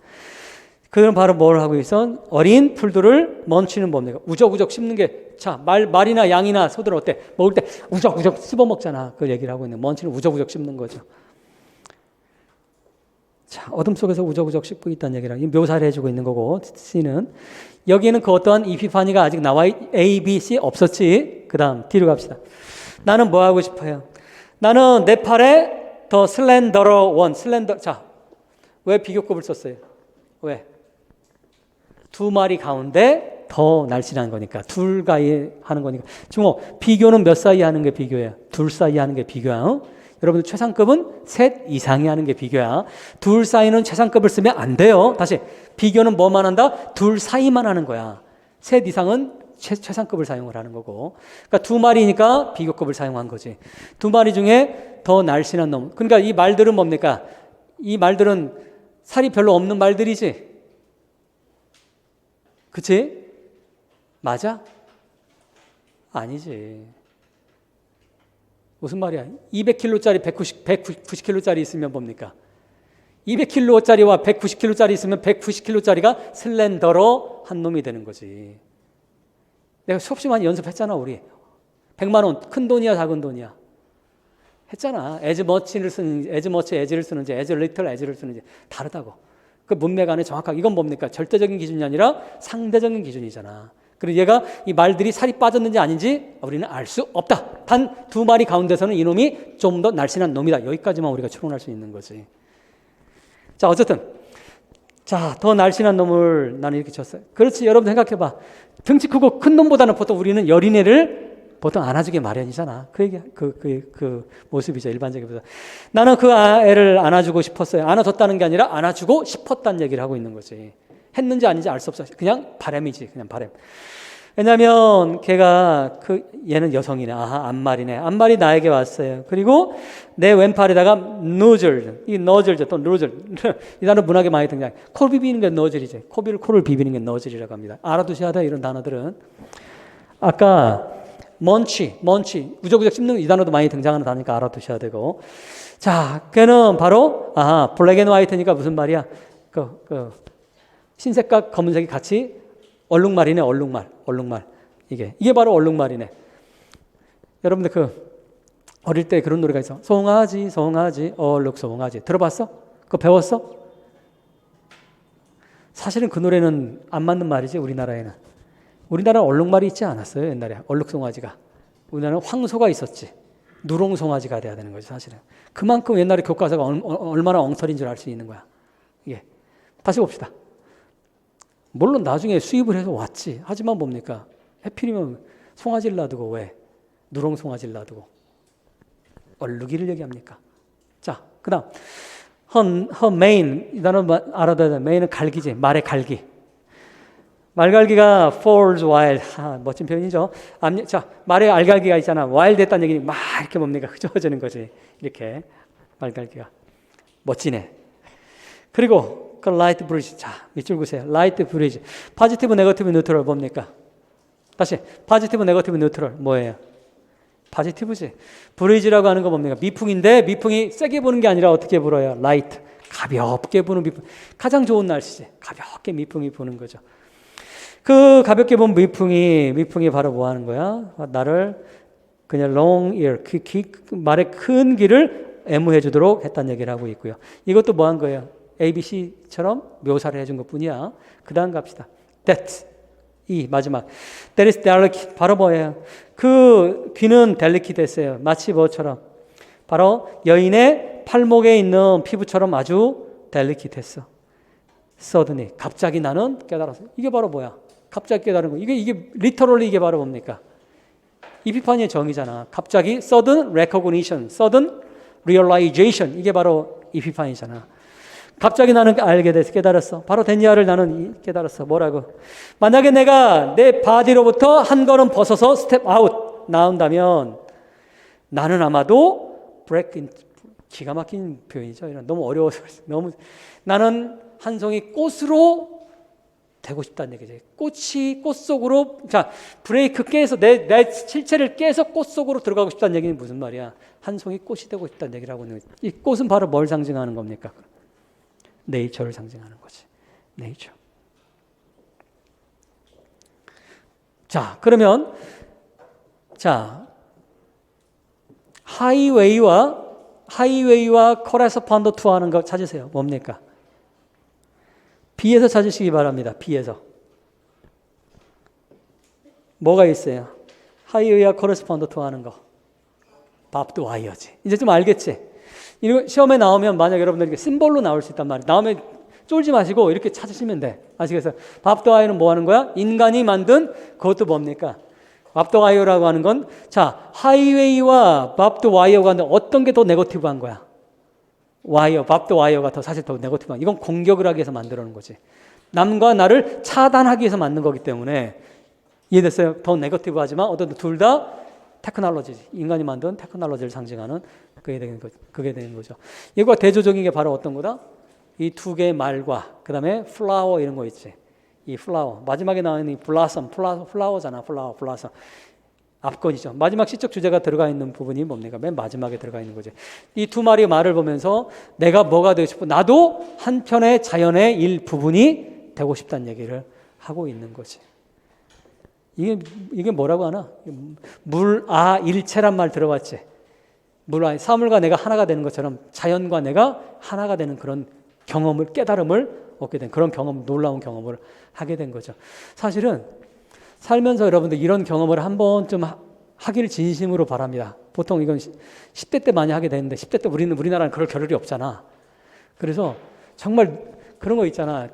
그들은 바로 뭘 하고 있어? 어린 풀들을 먼치는 뭡니까? 우적우적 씹는 게, 자, 말이나 양이나 소들 어때? 먹을 때 우적우적 씹어 먹잖아. 그 얘기를 하고 있는. 먼치는 우적우적 씹는 거죠. 자, 어둠 속에서 우적우적 씹고 있다는 얘기를 묘사를 해주고 있는 거고, C는. 여기에는 그 어떠한 이피파니가 아직 나와 A, B, C 없었지. 그 다음 D로 갑시다. 나는 뭐 하고 싶어요? 나는 내 팔에 더 슬렌더러 원, 자, 왜 비교급을 썼어요? 왜? 두 마리 가운데 더 날씬한 거니까. 둘 가이 하는 거니까. 중호, 비교는 몇 사이 하는 게 비교예요? 둘 사이 하는 게 비교야. 어? 여러분들 최상급은 셋 이상이 하는 게 비교야. 둘 사이는 최상급을 쓰면 안 돼요. 다시, 비교는 뭐만 한다? 둘 사이만 하는 거야. 셋 이상은 최상급을 사용을 하는 거고. 그러니까 두 마리니까 비교급을 사용한 거지. 두 마리 중에 더 날씬한 놈. 그러니까 이 말들은 뭡니까? 이 말들은 살이 별로 없는 말들이지. 그치? 맞아? 아니지. 무슨 말이야? 200kg짜리 190kg짜리 있으면 뭡니까? 200kg짜리와 190kg짜리 있으면 190kg짜리가 슬렌더러 한 놈이 되는 거지. 내가 수없이 많이 연습했잖아, 우리. 100만 원, 큰 돈이야, 작은 돈이야? 했잖아. as much를 쓰는지, as much as를 쓰는지, as little as를 쓰는지 다르다고. 그 문맥 안에 정확하게 이건 뭡니까? 절대적인 기준이 아니라 상대적인 기준이잖아. 그리고 얘가 이 말들이 살이 빠졌는지 아닌지 우리는 알 수 없다. 단 두 마리 가운데서는 이놈이 좀 더 날씬한 놈이다. 여기까지만 우리가 추론할 수 있는 거지. 자, 어쨌든 자, 더 날씬한 놈을 나는 이렇게 쳤어요. 그렇지, 여러분 생각해봐. 등치 크고 큰 놈보다는 보통 우리는 여린애를 보통 안아주기 마련이잖아. 그 모습이죠, 일반적으로. 나는 그 애를 안아주고 싶었어요. 안아줬다는 게 아니라 안아주고 싶었다는 얘기를 하고 있는 거지. 했는지 아닌지 알 수 없어. 그냥 바람이지, 그냥 바람. 왜냐하면 걔가 얘는 여성이네. 아하, 암말이네. 암말이 나에게 왔어요. 그리고 내 왼팔에다가 노즐, 이 너즐죠, 또 노즐. 이 단어 문학에 많이 등장해. 코 비비는 게 너즐이지. 코를 비비는 게 너즐이라고 합니다. 알아두셔야 돼, 이런 단어들은. 아까 먼치, 우적우적 씹는 이 단어도 많이 등장하는 단어니까 알아두셔야 되고. 자, 걔는 바로 블랙 앤 화이트니까 무슨 말이야? 흰색과 검은색이 같이 얼룩말이네, 얼룩말. 이게 바로 얼룩말이네. 여러분들 어릴 때 그런 노래가 있어. 송아지, 얼룩송아지. 들어봤어? 그거 배웠어? 사실은 그 노래는 안 맞는 말이지, 우리나라에는. 우리나라는 얼룩말이 있지 않았어요, 옛날에. 얼룩송아지가. 우리나라는 황소가 있었지. 누렁송아지가 돼야 되는 거지, 사실은. 그만큼 옛날에 교과서가 얼마나 엉터리인 줄 알 수 있는 거야. 이게. 다시 봅시다. 물론 나중에 수입을 해서 왔지. 하지만 뭡니까? 해필이면 송아지를 놔두고 왜? 누렁송아지를 놔두고 얼룩이를 얘기합니까? 자, 그 다음 her mane, 이 단어 알아둬야 돼. main은 갈기지. 말의 갈기. 말갈기가 falls while, 멋진 표현이죠. 자, 말의 알갈기가 있잖아. while 됐다는 얘기는 막 이렇게 뭡니까? 흐져지는 거지. 이렇게 말갈기가 멋지네. 그리고 그 라이트 브리지. 자, 밑줄 그으세요. 라이트 브리지. 포지티브, 네거티브, 뉴트럴 뭡니까? 다시 포지티브, 네거티브, 뉴트럴 뭐예요? 포지티브지. 브리지라고 하는 거 뭡니까? 미풍인데 미풍이 세게 부는 게 아니라 어떻게 불어요? 라이트. 가볍게 부는 미풍. 가장 좋은 날씨지. 가볍게 미풍이 부는 거죠. 그 가볍게 부는 미풍이 바로 뭐 하는 거야? 나를 그냥 long ear, 말의 큰 귀를 애무해 주도록 했다는 얘기를 하고 있고요. 이것도 뭐 한 거예요? ABC처럼 묘사를 해준 것 뿐이야. 그 다음 갑시다. That, 마지막. That is delicate. 바로 뭐예요? 그 귀는 delicate 됐어요. 마치 뭐처럼? 바로 여인의 팔목에 있는 피부처럼 아주 delicate 했어. Suddenly, 갑자기 나는 깨달았어. 이게 바로 뭐야? 갑자기 깨달은 거. 이게 literally 이게 바로 뭡니까? 이피파니의 정의잖아. 갑자기 sudden recognition, sudden realization. 이게 바로 이피파니잖아. 갑자기 나는 알게 돼서 깨달았어. 바로 데니아를 나는 깨달았어. 뭐라고? 만약에 내가 내 바디로부터 한 걸음 벗어서 스텝 아웃 나온다면 나는 아마도 기가 막힌 표현이죠. 너무 어려워서 나는 한 송이 꽃으로 되고 싶다는 얘기죠. 꽃 속으로, 자, 브레이크 깨서 내 실체를 깨서 꽃 속으로 들어가고 싶다는 얘기는 무슨 말이야? 한 송이 꽃이 되고 싶다는 얘기라고 하는 거지. 이 꽃은 바로 뭘 상징하는 겁니까? 네이처를 상징하는 거지. 네이처. 자, 그러면 하이웨이와 코레스폰더 투 하는 거 찾으세요. 뭡니까? B에서 찾으시기 바랍니다. B에서. 뭐가 있어요? 하이웨이와 코레스폰더 투 하는 거. 밥드 와이어지. 이제 좀 알겠지? 이거 시험에 나오면 만약 여러분들 이렇게 심볼로 나올 수 있단 말이에요. 나오면 쫄지 마시고 이렇게 찾으시면 돼. 아시겠어요? 밥드 와이어는 뭐 하는 거야? 인간이 만든 그것도 뭡니까? 밥드 와이어라고 하는 건 자, 하이웨이와 밥드 와이어가 어떤 게 더 네거티브한 거야? 밥드 와이어가 사실 더 네거티브한. 이건 공격을 하기 위해서 만들어 놓은 거지. 남과 나를 차단하기 위해서 만든 거기 때문에 이해됐어요? 더 네거티브하지만 어떤 둘 다 테크놀로지, 인간이 만든 테크놀로지를 상징하는 그게 되는 거죠. 이거가 대조적인 게 바로 어떤 거다? 이 두 개의 말과 그 다음에 플라워 이런 거 있지. 이 플라워 마지막에 나오는 이 플라워잖아. 플라워 앞건이죠. 마지막 시적 주제가 들어가 있는 부분이 뭡니까? 맨 마지막에 들어가 있는 거죠. 이 두 마리의 말을 보면서 내가 뭐가 되고 싶고 나도 한편의 자연의 일부분이 되고 싶다는 얘기를 하고 있는 거지. 이게 뭐라고 하나? 일체란 말 들어봤지? 사물과 내가 하나가 되는 것처럼 자연과 내가 하나가 되는 그런 경험을, 깨달음을 얻게 된 그런 놀라운 경험을 하게 된 거죠. 사실은 살면서 여러분들 이런 경험을 한 번쯤 하기를 진심으로 바랍니다. 보통 이건 10대 때 많이 하게 되는데 10대 때 우리나라는 그럴 겨를이 없잖아. 그래서 정말 그런 거 있잖아.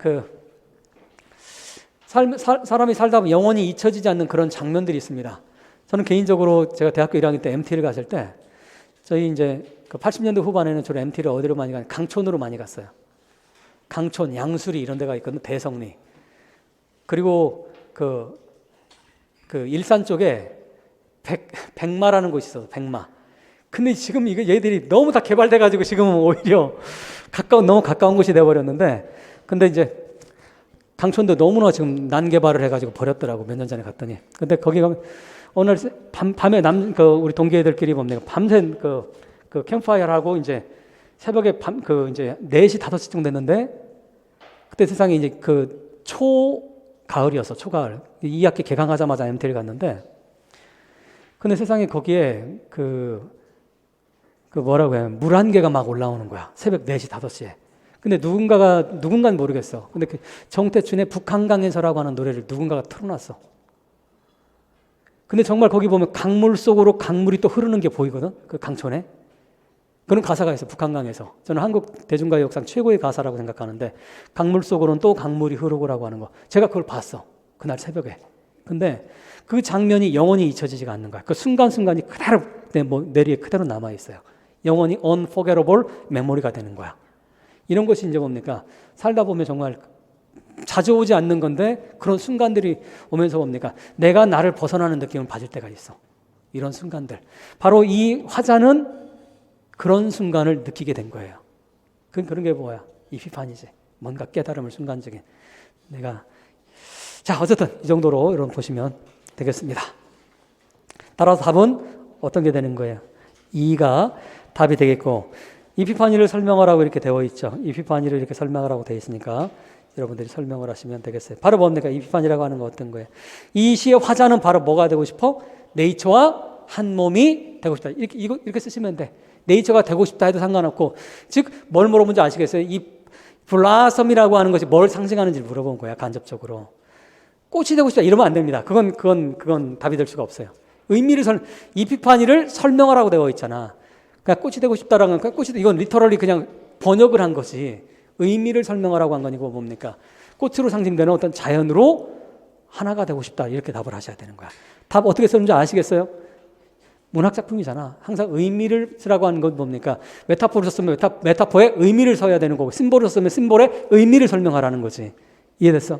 사람이 살다 보면 영원히 잊혀지지 않는 그런 장면들이 있습니다. 저는 개인적으로 제가 대학교 1학년 때 MT를 갔을 때 저희 이제 80년대 후반에는 주로 MT를 어디로 많이 가요? 강촌으로 많이 갔어요. 강촌, 양수리 이런 데가 있거든요. 대성리. 그리고 그 일산 쪽에 백마라는 곳이 있어서 백마. 근데 지금 이거 얘들이 너무 다 개발돼가지고 지금은 오히려 너무 가까운 곳이 돼버렸는데, 근데 이제 강촌도 너무나 지금 난개발을 해가지고 버렸더라고. 몇 년 전에 갔더니. 근데 거기 가면 오늘 밤에 우리 동기애들끼리 뭡니까? 밤새 그 캠프파이어를 하고 이제 새벽에 이제 4시, 5시 정도 됐는데, 그때 세상에 이제 그 초가을이었어. 초가을. 2학기 개강하자마자 MT를 갔는데, 근데 세상에 거기에 뭐라고 해야, 물 한 개가 막 올라오는 거야. 새벽 4시, 5시에. 근데 누군가는 모르겠어. 근데 그 정태춘의 북한강에서라고 하는 노래를 누군가가 틀어놨어. 근데 정말 거기 보면 강물 속으로 강물이 또 흐르는 게 보이거든. 그 강촌에. 그런 가사가 있어. 북한강에서. 저는 한국 대중가요 역사 최고의 가사라고 생각하는데, 강물 속으로는 또 강물이 흐르고라고 하는 거. 제가 그걸 봤어. 그날 새벽에. 근데 그 장면이 영원히 잊혀지지가 않는 거야. 그 순간순간이 그대로 내 뇌리에 그대로 남아있어요. 영원히 unforgettable 메모리가 되는 거야. 이런 것이 이제 뭡니까? 살다 보면 정말 자주 오지 않는 건데, 그런 순간들이 오면서 뭡니까? 내가 나를 벗어나는 느낌을 받을 때가 있어. 이런 순간들. 바로 이 화자는 그런 순간을 느끼게 된 거예요. 그런 게 뭐야? 이피파니지. 뭔가 깨달음을 순간적인. 자, 어쨌든 이 정도로 여러분 보시면 되겠습니다. 따라서 답은 어떤 게 되는 거예요? 2가 답이 되겠고, 이피파니를 설명하라고 이렇게 되어 있죠. 이피파니를 이렇게 설명하라고 되어 있으니까 여러분들이 설명을 하시면 되겠어요. 바로 뭡니까? 이피파니라고 하는 거 어떤 거예요? 이 시의 화자는 바로 뭐가 되고 싶어? 네이처와 한 몸이 되고 싶다. 이렇게 쓰시면 돼. 네이처가 되고 싶다 해도 상관없고, 즉 뭘 물어본지 아시겠어요? 이 블라썸이라고 하는 것이 뭘 상징하는지 물어본 거야. 간접적으로. 꽃이 되고 싶다 이러면 안 됩니다. 그건 답이 될 수가 없어요. 이피파니를 설명하라고 되어 있잖아. 그러니까 꽃이 되고 싶다라는 건 이건 리터럴리 그냥 번역을 한 것이, 의미를 설명하라고 한 건 이거 뭡니까? 꽃으로 상징되는 어떤 자연으로 하나가 되고 싶다, 이렇게 답을 하셔야 되는 거야. 답 어떻게 쓰는지 아시겠어요? 문학 작품이잖아. 항상 의미를 쓰라고 하는 건 뭡니까? 메타포를 썼으면 메타포에 의미를 써야 되는 거고, 심볼을 썼으면 심볼의 의미를 설명하라는 거지. 이해됐어?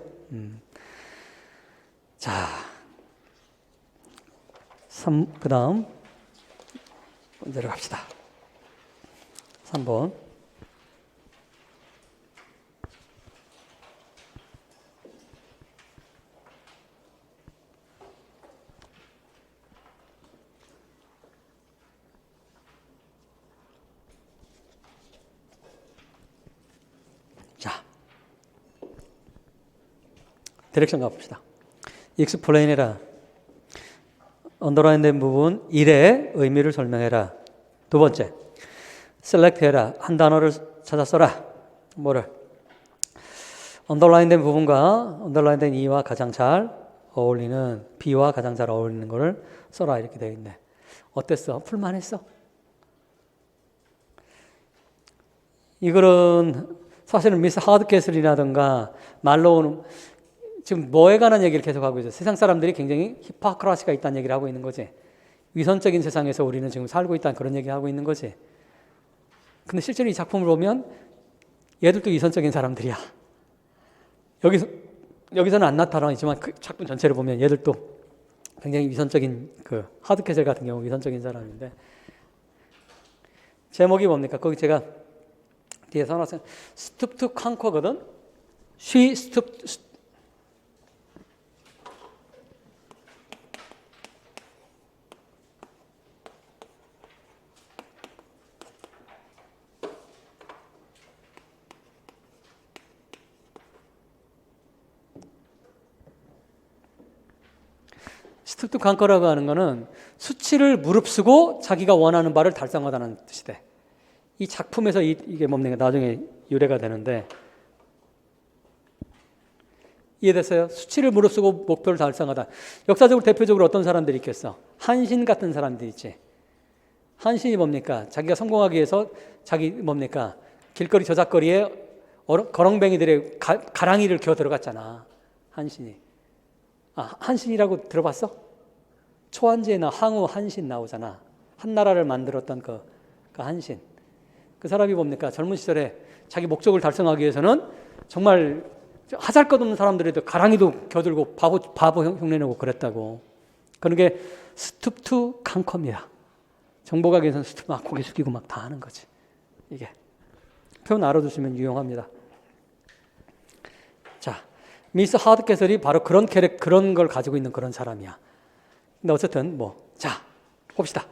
자, 그 다음 문제로 갑시다. 3번. 자, 디렉션 가봅시다. explain해라. 언더라인된 부분 1의 의미를 설명해라. 두 번째, select해라. 한 단어를 찾아 써라. 뭐를? 언더라인된 부분과 언더라인된 E와 가장 잘 어울리는, B와 가장 잘 어울리는 거를 써라, 이렇게 되어 있네. 어땠어? 풀만했어? 이거는 사실은 미스 하드캐슬이라든가 말로우는 지금 뭐에 관한 얘기를 계속하고 있어요. 세상 사람들이 굉장히 히포크라시가 있다는 얘기를 하고 있는 거지. 위선적인 세상에서 우리는 지금 살고 있다는 그런 얘기를 하고 있는 거지. 근데 실제로 이 작품을 보면 얘들도 위선적인 사람들이야. 여기서는 안 나타나지만 그 작품 전체를 보면 얘들도 굉장히 위선적인, 그 하드캐슬 같은 경우 위선적인 사람인데, 제목이 뭡니까? 거기 제가 뒤에 써놨어요. stoop to conquer거든. She stooped. 스투트 강커라고 하는 거는 수치를 무릅쓰고 자기가 원하는 바를 달성하다는 뜻이 돼. 이 작품에서 이게 뭡니까? 나중에 유래가 되는데, 이해됐어요? 수치를 무릅쓰고 목표를 달성하다. 역사적으로 대표적으로 어떤 사람들이 있겠어? 한신 같은 사람들이 있지. 한신이 뭡니까? 자기가 성공하기 위해서 자기 뭡니까? 길거리 저작거리에 거렁뱅이들의 가랑이를 기어 들어갔잖아. 한신이. 한신이라고 들어봤어? 초한지에나 항우 한신 나오잖아. 한나라를 만들었던 그 한신. 그 사람이 뭡니까? 젊은 시절에 자기 목적을 달성하기 위해서는 정말 하잘것없는 사람들에도 가랑이도 겨들고 바보 흉내내고 그랬다고. 그런 게 stoop to conquer입니다. 정보가게에서는 stoop 막 고개 숙이고 막 다 하는 거지. 이게 표현 알아두시면 유용합니다. 자, 미스 하드캐슬이 바로 그런 걸 가지고 있는 그런 사람이야. 근데 어쨌든 자 봅시다.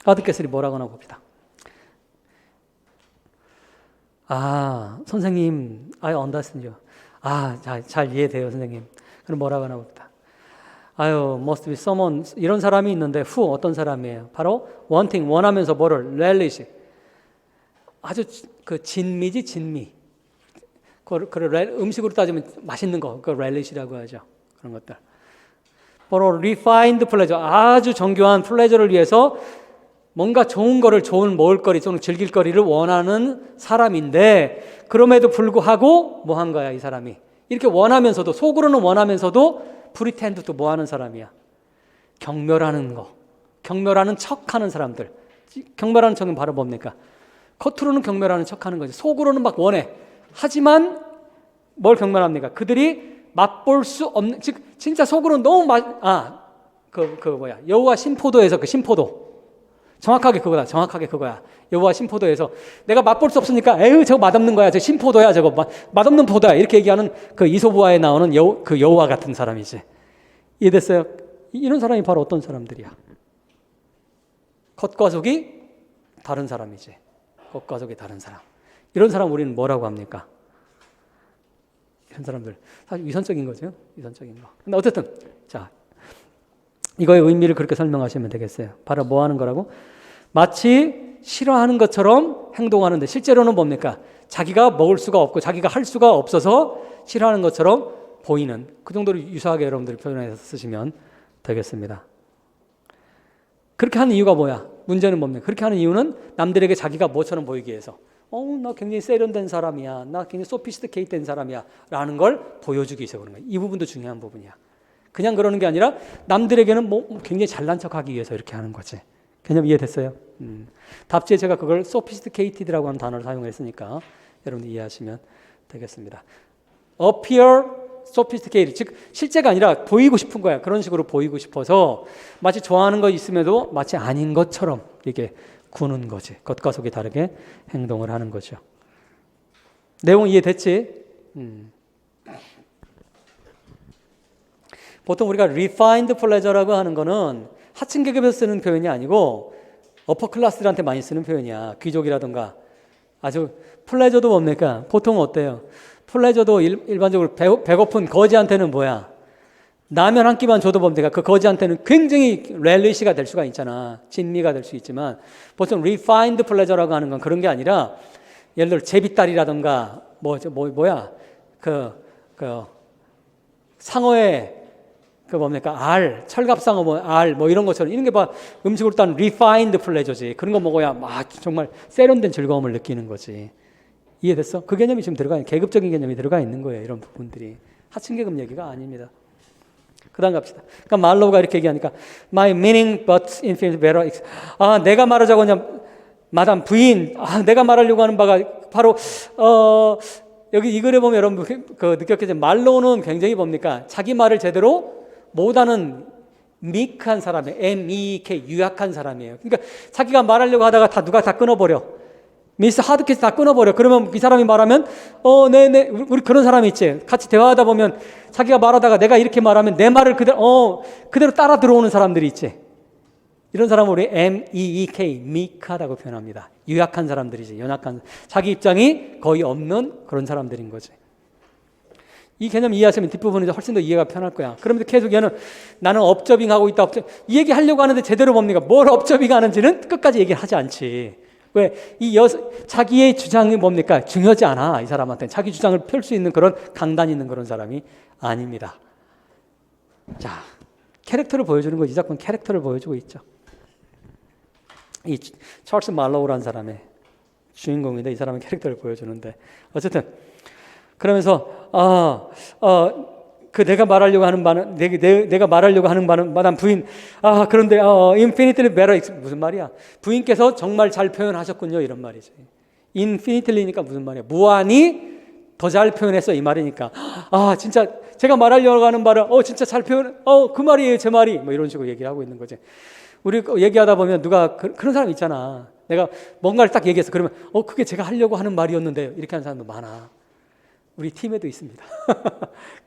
하드캐슬이 뭐라고 하나 봅시다. 선생님, I understand you. 잘 이해돼요, 선생님. 그럼 뭐라고 하나 봅시다. must be someone, 이런 사람이 있는데, 어떤 사람이에요? 바로 wanting, 원하면서 뭐를? relish. 아주 진미지, 진미. 음식으로 따지면 맛있는 거, relish라고 하죠. 그런 것들. 바로 refined pleasure, 아주 정교한 플레저를 위해서 뭔가 좋은 거를, 좋은 먹을거리, 좀 즐길거리를 원하는 사람인데, 그럼에도 불구하고 뭐 한 거야, 이 사람이. 이렇게 원하면서도, 속으로는 원하면서도 pretend 또 뭐 하는 사람이야? 경멸하는 거. 경멸하는 척 하는 사람들. 경멸하는 척은 바로 뭡니까? 겉으로는 경멸하는 척 하는 거지. 속으로는 막 원해. 하지만 뭘 경멸합니까? 그들이 맛볼 수 없는, 즉, 진짜 속으로는 너무 여호와 신포도에서 그 신포도. 정확하게 그거야. 여호와 신포도에서 내가 맛볼 수 없으니까 저거 맛없는 거야. 저 신포도야. 저거 맛없는 포도야. 이렇게 얘기하는 그 이소부화에 나오는 여호와 같은 사람이지. 이해됐어요? 이런 사람이 바로 어떤 사람들이야? 겉과 속이 다른 사람이지. 겉과 속이 다른 사람. 이런 사람 우리는 뭐라고 합니까? 이런 사람들 사실 위선적인 거죠. 위선적인 거. 근데 어쨌든 자, 이거의 의미를 그렇게 설명하시면 되겠어요. 바로 뭐 하는 거라고? 마치 싫어하는 것처럼 행동하는데 실제로는 뭡니까? 자기가 먹을 수가 없고 자기가 할 수가 없어서 싫어하는 것처럼 보이는, 그 정도로 유사하게 여러분들이 표현해서 쓰시면 되겠습니다. 그렇게 하는 이유가 뭐야? 문제는 뭡니까? 그렇게 하는 이유는 남들에게 자기가 뭐처럼 보이기 위해서. 나 굉장히 세련된 사람이야. 나 굉장히 소피스티케이트된 사람이야. 라는 걸 보여주기 위해서 그런 거야. 이 부분도 중요한 부분이야. 그냥 그러는 게 아니라 남들에게는 굉장히 잘난 척하기 위해서 이렇게 하는 거지. 개념 이해됐어요? 답지에 제가 그걸 sophisticated라고 하는 단어를 사용했으니까 여러분 이해하시면 되겠습니다. appear sophisticated, 즉 실제가 아니라 보이고 싶은 거야. 그런 식으로 보이고 싶어서 마치 좋아하는 거 있음에도 마치 아닌 것처럼 이렇게 구는 거지. 겉과 속이 다르게 행동을 하는 거죠. 내용 이해됐지? 보통 우리가 refined pleasure라고 하는 거는 하층 계급에서 쓰는 표현이 아니고 어퍼 클래스들한테 많이 쓰는 표현이야. 귀족이라든가. 아주 플레저도 뭡니까? 보통 어때요? 플레저도 일반적으로 배고픈 거지한테는 뭐야? 라면 한 끼만 줘도 뭡니까? 그 거지한테는 굉장히 렐리시가 될 수가 있잖아. 진미가 될 수 있지만 보통 refined pleasure라고 하는 건 그런 게 아니라 예를 들어 제비다리라든가 상어의 알, 철갑상어 알 이런 것처럼 이런 게 음식으로 딴 refined pleasure지. 그런 거 먹어야 막 정말 세련된 즐거움을 느끼는 거지. 이해됐어? 그 개념이 지금 계급적인 개념이 들어가 있는 거예요. 이런 부분들이. 하층 계급 얘기가 아닙니다. 그 다음 갑시다. 그러니까 말로우가 이렇게 얘기하니까 My meaning but infinitely better. 내가 말하자고 하냐 마담 부인. 내가 말하려고 하는 바가 바로 여기 이 글에 보면 여러분 느꼈겠지만 말로우는 굉장히 뭡니까? 자기 말을 제대로 못하는 meek한 사람이에요. M-E-E-K, 유약한 사람이에요. 그러니까 자기가 말하려고 하다가 누가 다 끊어버려. 미스 하드캐스 다 끊어버려. 그러면 이 사람이 말하면 네네, 우리 그런 사람이 있지. 같이 대화하다 보면 자기가 말하다가 내가 이렇게 말하면 내 말을 그대로 따라 들어오는 사람들이 있지. 이런 사람을 우리 M-E-E-K, meek하다고 표현합니다. 유약한 사람들이지. 연약한, 자기 입장이 거의 없는 그런 사람들인 거지. 이 개념 이해하시면 뒷부분이 훨씬 더 이해가 편할 거야. 그러면서 계속 얘는 나는 업저빙하고 있다. 이 얘기 하려고 하는데 제대로 뭡니까? 뭘 업저빙하는지는 끝까지 얘기를 하지 않지. 왜? 자기의 주장이 뭡니까? 중요하지 않아. 이 사람한테는. 자기 주장을 펼 수 있는 그런 강단 있는 그런 사람이 아닙니다. 자, 캐릭터를 보여주는 거, 이 작품 캐릭터를 보여주고 있죠. 이 찰스 말로우라는 사람의 주인공인데 이 사람의 캐릭터를 보여주는데 어쨌든 그러면서 내가 말하려고 하는 바는 내가 말하려고 하는 바는 마담 부인. 그런데 infinitely better 무슨 말이야? 부인께서 정말 잘 표현하셨군요. 이런 말이지. infinitely니까 무슨 말이야? 무한히 더 잘 표현했어 이 말이니까. 아 진짜 제가 말하려고 하는 말을 진짜 잘 표현. 그 말이에요 제 말이. 뭐 이런 식으로 얘기를 하고 있는 거지. 우리 얘기하다 보면 누가 그런 사람 있잖아. 내가 뭔가를 딱 얘기해서 그러면 그게 제가 하려고 하는 말이었는데 이렇게 하는 사람도 많아. 우리 팀에도 있습니다.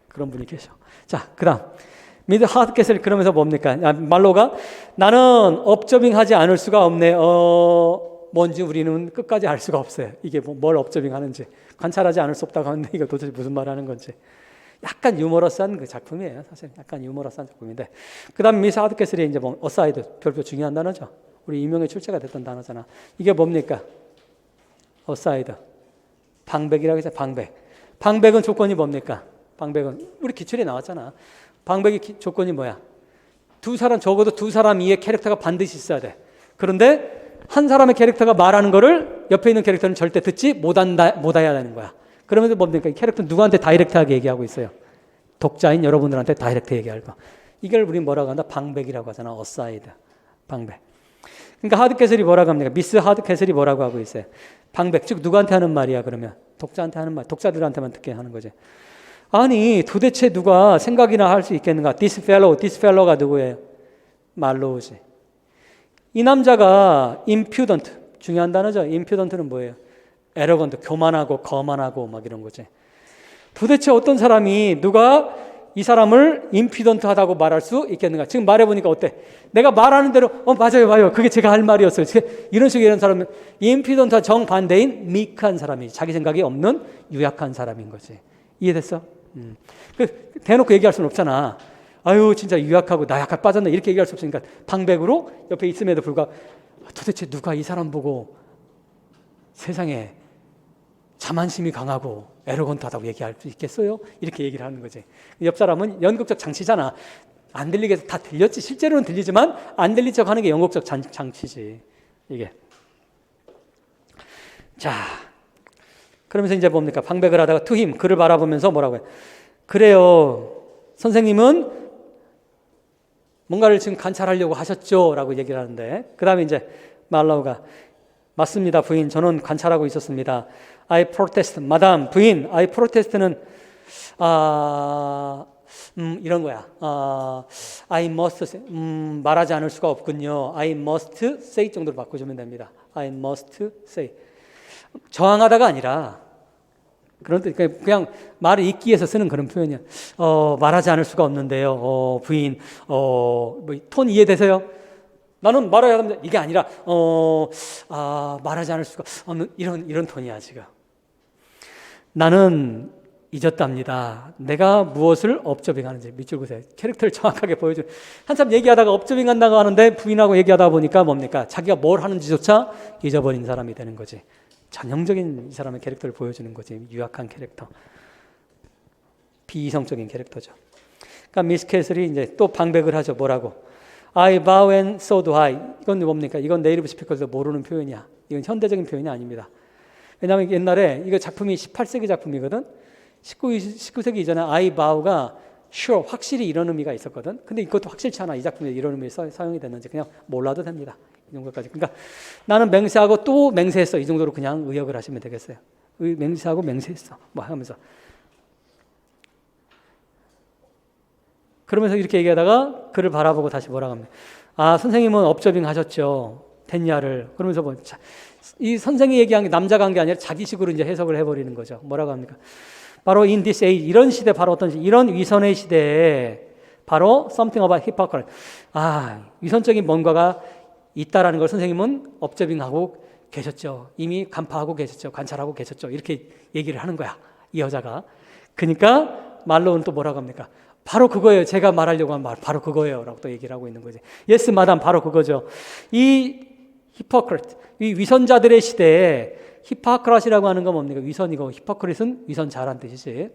그런 분이 계셔. 자, 그다음 미드 하드캐슬 그러면서 뭡니까? 말로가 나는 업저빙하지 않을 수가 없네. 뭔지 우리는 끝까지 알 수가 없어요. 이게 뭘 업저빙하는지 관찰하지 않을 수 없다고 하는데 이거 도대체 무슨 말하는 건지. 약간 유머러스한 그 작품이에요. 사실 약간 유머러스한 작품인데. 그다음 미스 하드캐슬이 이제 어사이드 별표 중요한 단어죠. 우리 임용에 출제가 됐던 단어잖아. 이게 뭡니까? 어사이드 방백이라고 해서 방백은 조건이 뭡니까? 방백은 우리 기출에 나왔잖아. 방백의 조건이 뭐야? 적어도 두 사람 이의 캐릭터가 반드시 있어야 돼. 그런데 한 사람의 캐릭터가 말하는 거를 옆에 있는 캐릭터는 절대 듣지 못해야 되는 거야. 그러면서 뭡니까? 이 캐릭터는 누구한테 다이렉트하게 얘기하고 있어요? 독자인 여러분들한테 다이렉트 얘기할 거. 이걸 우리 뭐라고 한다? 방백이라고 하잖아. 어사이드. 방백. 그러니까 하드캐슬이 뭐라고 합니까? 미스 하드캐슬이 뭐라고 하고 있어요? 방백. 즉 누구한테 하는 말이야 그러면? 독자한테 하는 말. 독자들한테만 듣게 하는 거지. 아니 도대체 누가 생각이나 할 수 있겠는가? This fellow가 누구예요? 말로우지. 이 남자가 impudent. 중요한 단어죠. impudent는 뭐예요? arrogant, 교만하고 거만하고 막 이런 거지. 도대체 어떤 사람이 누가 이 사람을 impudent하다고 말할 수 있겠는가? 지금 말해보니까 어때? 내가 말하는 대로 맞아요. 그게 제가 할 말이었어요. 이런 식의 이런 사람은 impudent와 정반대인 meek한 사람이 자기 생각이 없는 유약한 사람인 거지. 이해됐어? 대놓고 얘기할 수는 없잖아. 아유 진짜 유약하고 나 약간 빠졌네 이렇게 얘기할 수 없으니까 방백으로 옆에 있음에도 불구하고 도대체 누가 이 사람 보고 세상에 자만심이 강하고 에러건트하다고 얘기할 수 있겠어요? 이렇게 얘기를 하는 거지. 옆 사람은 연극적 장치잖아. 안 들리게 다 들렸지. 실제로는 들리지만 안 들린 척 하는 게 연극적 장치지. 이게. 자, 그러면서 이제 뭡니까? 방백을 하다가 to him, 그를 바라보면서 뭐라고 해요? 그래요. 선생님은 뭔가를 지금 관찰하려고 하셨죠? 라고 얘기를 하는데 그 다음에 이제 말라우가 맞습니다 부인 저는 관찰하고 있었습니다. I protest, 마담 부인 I protest는 이런 거야. I must say, 말하지 않을 수가 없군요. I must say 정도로 바꿔주면 됩니다. I must say 저항하다가 아니라 그런데 그냥 말을 잇기 위해서 쓰는 그런 표현이야. 말하지 않을 수가 없는데요. 부인, 톤 이해되세요? 나는 말해야 합니다. 이게 아니라, 말하지 않을 수가 없는 이런 톤이야, 지금. 나는 잊었답니다. 내가 무엇을 업저빙하는지. 밑줄 보세요. 캐릭터를 정확하게 보여줘. 한참 얘기하다가 업저빙한다고 하는데 부인하고 얘기하다 보니까 뭡니까? 자기가 뭘 하는지조차 잊어버린 사람이 되는 거지. 전형적인 이 사람의 캐릭터를 보여주는 거지. 유약한 캐릭터. 비이성적인 캐릭터죠. 그러니까 미스 캐슬이 이제 또 방백을 하죠. 뭐라고? I bow and so do I. 이건 뭡니까? 이건 네이티브 스피커도 모르는 표현이야. 이건 현대적인 표현이 아닙니다. 왜냐하면 옛날에 이거 작품이 18세기 작품이거든. 19세기 이전에 I bow가 sure, 확실히 이런 의미가 있었거든. 근데 이것도 확실치 않아. 이 작품에 이런 의미 사용이 됐는지 그냥 몰라도 됩니다. 이 정도까지. 그러니까 나는 맹세하고 또 맹세했어. 이 정도로 그냥 의역을 하시면 되겠어요. 맹세하고 맹세했어. 뭐 하면서. 그러면서 이렇게 얘기하다가 그를 바라보고 다시 뭐라고 합니까? 선생님은 업저빙 하셨죠. 됐냐를. 그러면서 이 선생이 얘기한 게 남자가 한 게 아니라 자기식으로 이제 해석을 해버리는 거죠. 뭐라고 합니까? 바로 in this age, 이런 시대, 바로 어떤 시대, 이런 위선의 시대에 바로 something about hypocrisy. 위선적인 뭔가가 있다라는 걸 선생님은 업저빙하고 계셨죠. 이미 간파하고 계셨죠. 관찰하고 계셨죠. 이렇게 얘기를 하는 거야. 이 여자가. 그러니까 말로는 또 뭐라고 합니까? 바로 그거예요. 제가 말하려고 한 말 바로 그거예요. 라고 또 얘기를 하고 있는 거지. Yes, madam. 바로 그거죠. 이 hypocrite, 이 위선자들의 시대에 히포크라시라고 하는 건 뭡니까? 위선이고 히포크릿은 위선 잘한 뜻이지.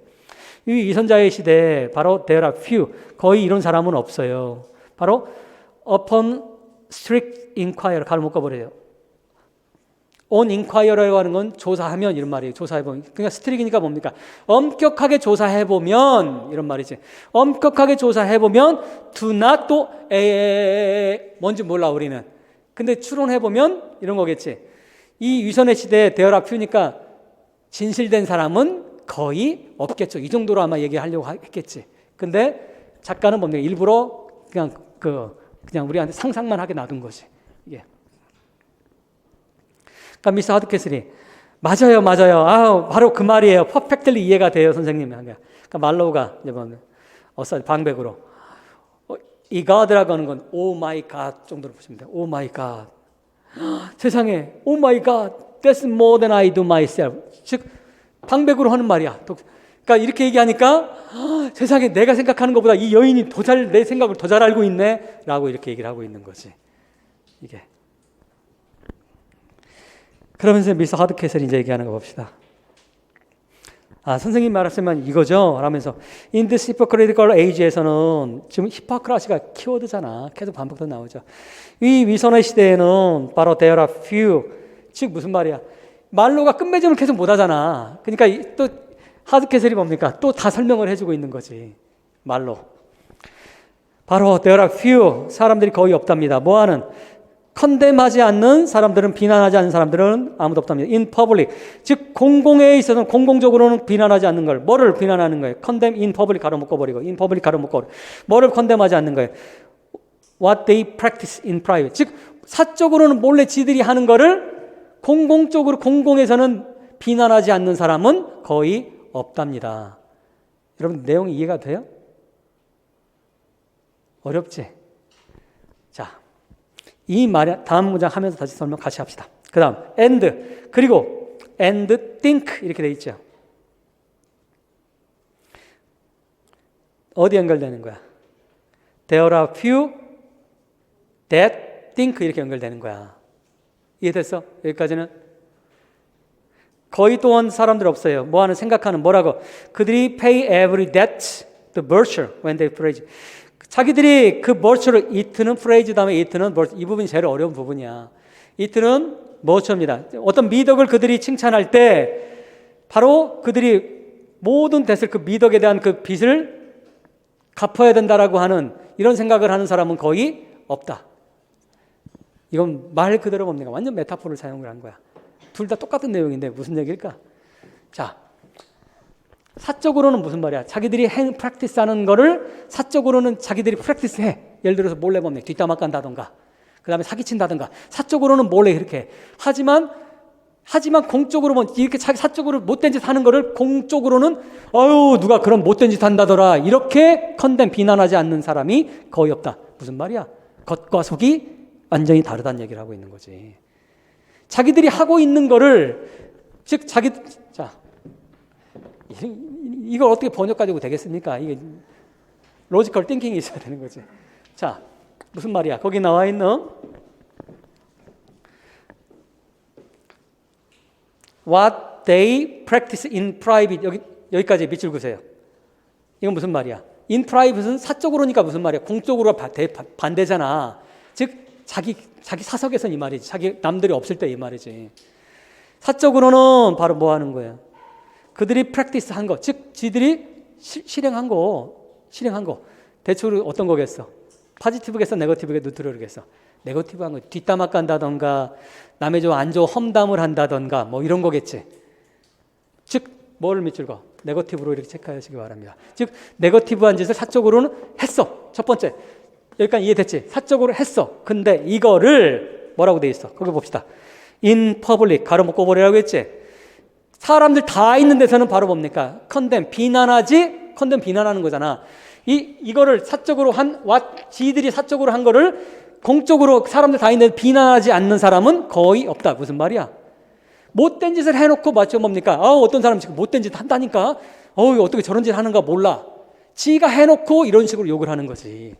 이 위선자의 시대에 바로 there are few, 거의 이런 사람은 없어요. 바로 upon strict inquiry, 가를 묶어버려요. on inquiry라고 하는 건 조사하면 이런 말이에요. 조사해보면. 그러니까 strict이니까 뭡니까? 엄격하게 조사해보면 이런 말이지. 엄격하게 조사해보면 do not 또 뭔지 몰라 우리는. 근데 추론해보면 이런 거겠지. 이 위선의 시대에 there are few니까 진실된 사람은 거의 없겠죠. 이 정도로 아마 얘기하려고 했겠지. 근데 작가는 뭡니까? 일부러 그냥 우리한테 상상만 하게 놔둔 거지. 예. 그러니까 미스터 하드캐슬이 맞아요. 바로 그 말이에요. 퍼펙트리 이해가 돼요, 선생님. 그러니까 말로우가 이제 방백으로 이 God라고 하는 건 오 마이 갓 정도로 보시면 돼요. 오 마이 갓. 세상에 오 마이 갓. That's more than I do myself. 즉 방백으로 하는 말이야. 그러니까 이렇게 얘기하니까 세상에 내가 생각하는 것보다 이 여인이 내 생각을 더 잘 알고 있네 라고 이렇게 얘기를 하고 있는 거지. 이게. 그러면서 미스터 하드캐슬이 이제 얘기하는 거 봅시다. 선생님 말했으면 이거죠 라면서 In this hypocritical age에서는 지금 히포크라시가 키워드잖아. 계속 반복도 나오죠. 이 위선의 시대에는 바로 there are few, 즉 무슨 말이야, 말로가 끝맺음을 계속 못하잖아. 그러니까 또 하드캐슬이 뭡니까? 또 다 설명을 해주고 있는 거지. 말로 바로 there are few, 사람들이 거의 없답니다. 뭐하는? 컨뎀하지 않는 사람들은, 비난하지 않는 사람들은 아무도 없답니다. In public, 즉 공공에 있어서는 공공적으로는 비난하지 않는 걸. 뭐를 비난하는 거예요? condemn in public 가로 묶어버리고, in public 가로 묶어버리고. 뭐를 컨뎀하지 않는 거예요? What they practice in private, 즉 사적으로는 몰래 지들이 하는 거를 공공적으로, 공공에서는 비난하지 않는 사람은 거의 없답니다. 여러분 내용이 이해가 돼요? 어렵지? 자, 이 말 다음 문장 하면서 다시 설명 같이 합시다. 그 다음 and, 그리고 and think 이렇게 돼 있죠. 어디 연결되는 거야? There are few that think 이렇게 연결되는 거야. 이해됐어? 여기까지는? 거의 또한 사람들 없어요. 뭐하는, 생각하는, 뭐라고? 그들이 pay every debt to virtue when they praise. 자기들이 그 virtue를, it는 phrase 다음에 it는 virtue, 이 부분이 제일 어려운 부분이야. it는 virtue입니다. 어떤 미덕을 그들이 칭찬할 때 바로 그들이 모든 데스 그 미덕에 대한 그 빚을 갚아야 된다라고 하는 이런 생각을 하는 사람은 거의 없다. 이건 말 그대로 뭡니까? 완전 메타포를 사용을 한 거야. 둘 다 똑같은 내용인데 무슨 얘기일까? 자, 사적으로는 무슨 말이야? 자기들이 프랙티스 하는 거를 사적으로는 자기들이 프랙티스 해. 예를 들어서 몰래 뭡니까? 뒷담화 깐다던가, 그 다음에 사기친다던가. 사적으로는 몰래 이렇게 하지만 공적으로 뭐 이렇게 자기 사적으로 못된 짓 하는 거를 공적으로는 누가 그런 못된 짓 한다더라 이렇게 컨뎀, 비난하지 않는 사람이 거의 없다. 무슨 말이야? 겉과 속이 완전히 다르다는 얘기를 하고 있는 거지. 자기들이 하고 있는 거를, 즉 자, 이걸 어떻게 번역가지고 되겠습니까? 이게 로지컬 띵킹이 있어야 되는 거지. 자, 무슨 말이야? 거기 나와 있는 What they practice in private, 여기까지 밑줄 그으세요. 이건 무슨 말이야? In private는 사적으로니까 무슨 말이야? 공적으로 반대잖아. 즉 자기 사석에서는 이 말이지. 자기 남들이 없을 때 이 말이지. 사적으로는 바로 뭐 하는 거야? 그들이 프랙티스 한 거, 즉 지들이 실행한 거. 대체로 어떤 거겠어? 포지티브겠어? 네거티브겠어? 뉴트럴이겠어? 네거티브한 거, 뒷담화 깐다던가, 남의 좀 안 좋은 험담을 한다던가, 뭐 이런 거겠지. 즉 뭐를 밑줄 그어? 네거티브로 이렇게 체크하시기 바랍니다. 즉 네거티브한 짓을 사적으로는 했어. 첫 번째, 여기까지 이해됐지? 사적으로 했어. 근데 이거를 뭐라고 돼 있어? 거기 봅시다. In public, 가로 묶고 버리라고 했지? 사람들 다 있는 데서는 바로 뭡니까? 컨뎀, 비난하지? 컨뎀, 비난하는 거잖아. 이거를 사적으로 지들이 사적으로 한 거를 공적으로 사람들 다 있는데 비난하지 않는 사람은 거의 없다. 무슨 말이야? 못된 짓을 해놓고 맞죠? 뭡니까? 어떤 사람 지금 못된 짓 한다니까? 어떻게 저런 짓 하는가 몰라. 지가 해놓고 이런 식으로 욕을 하는 거지.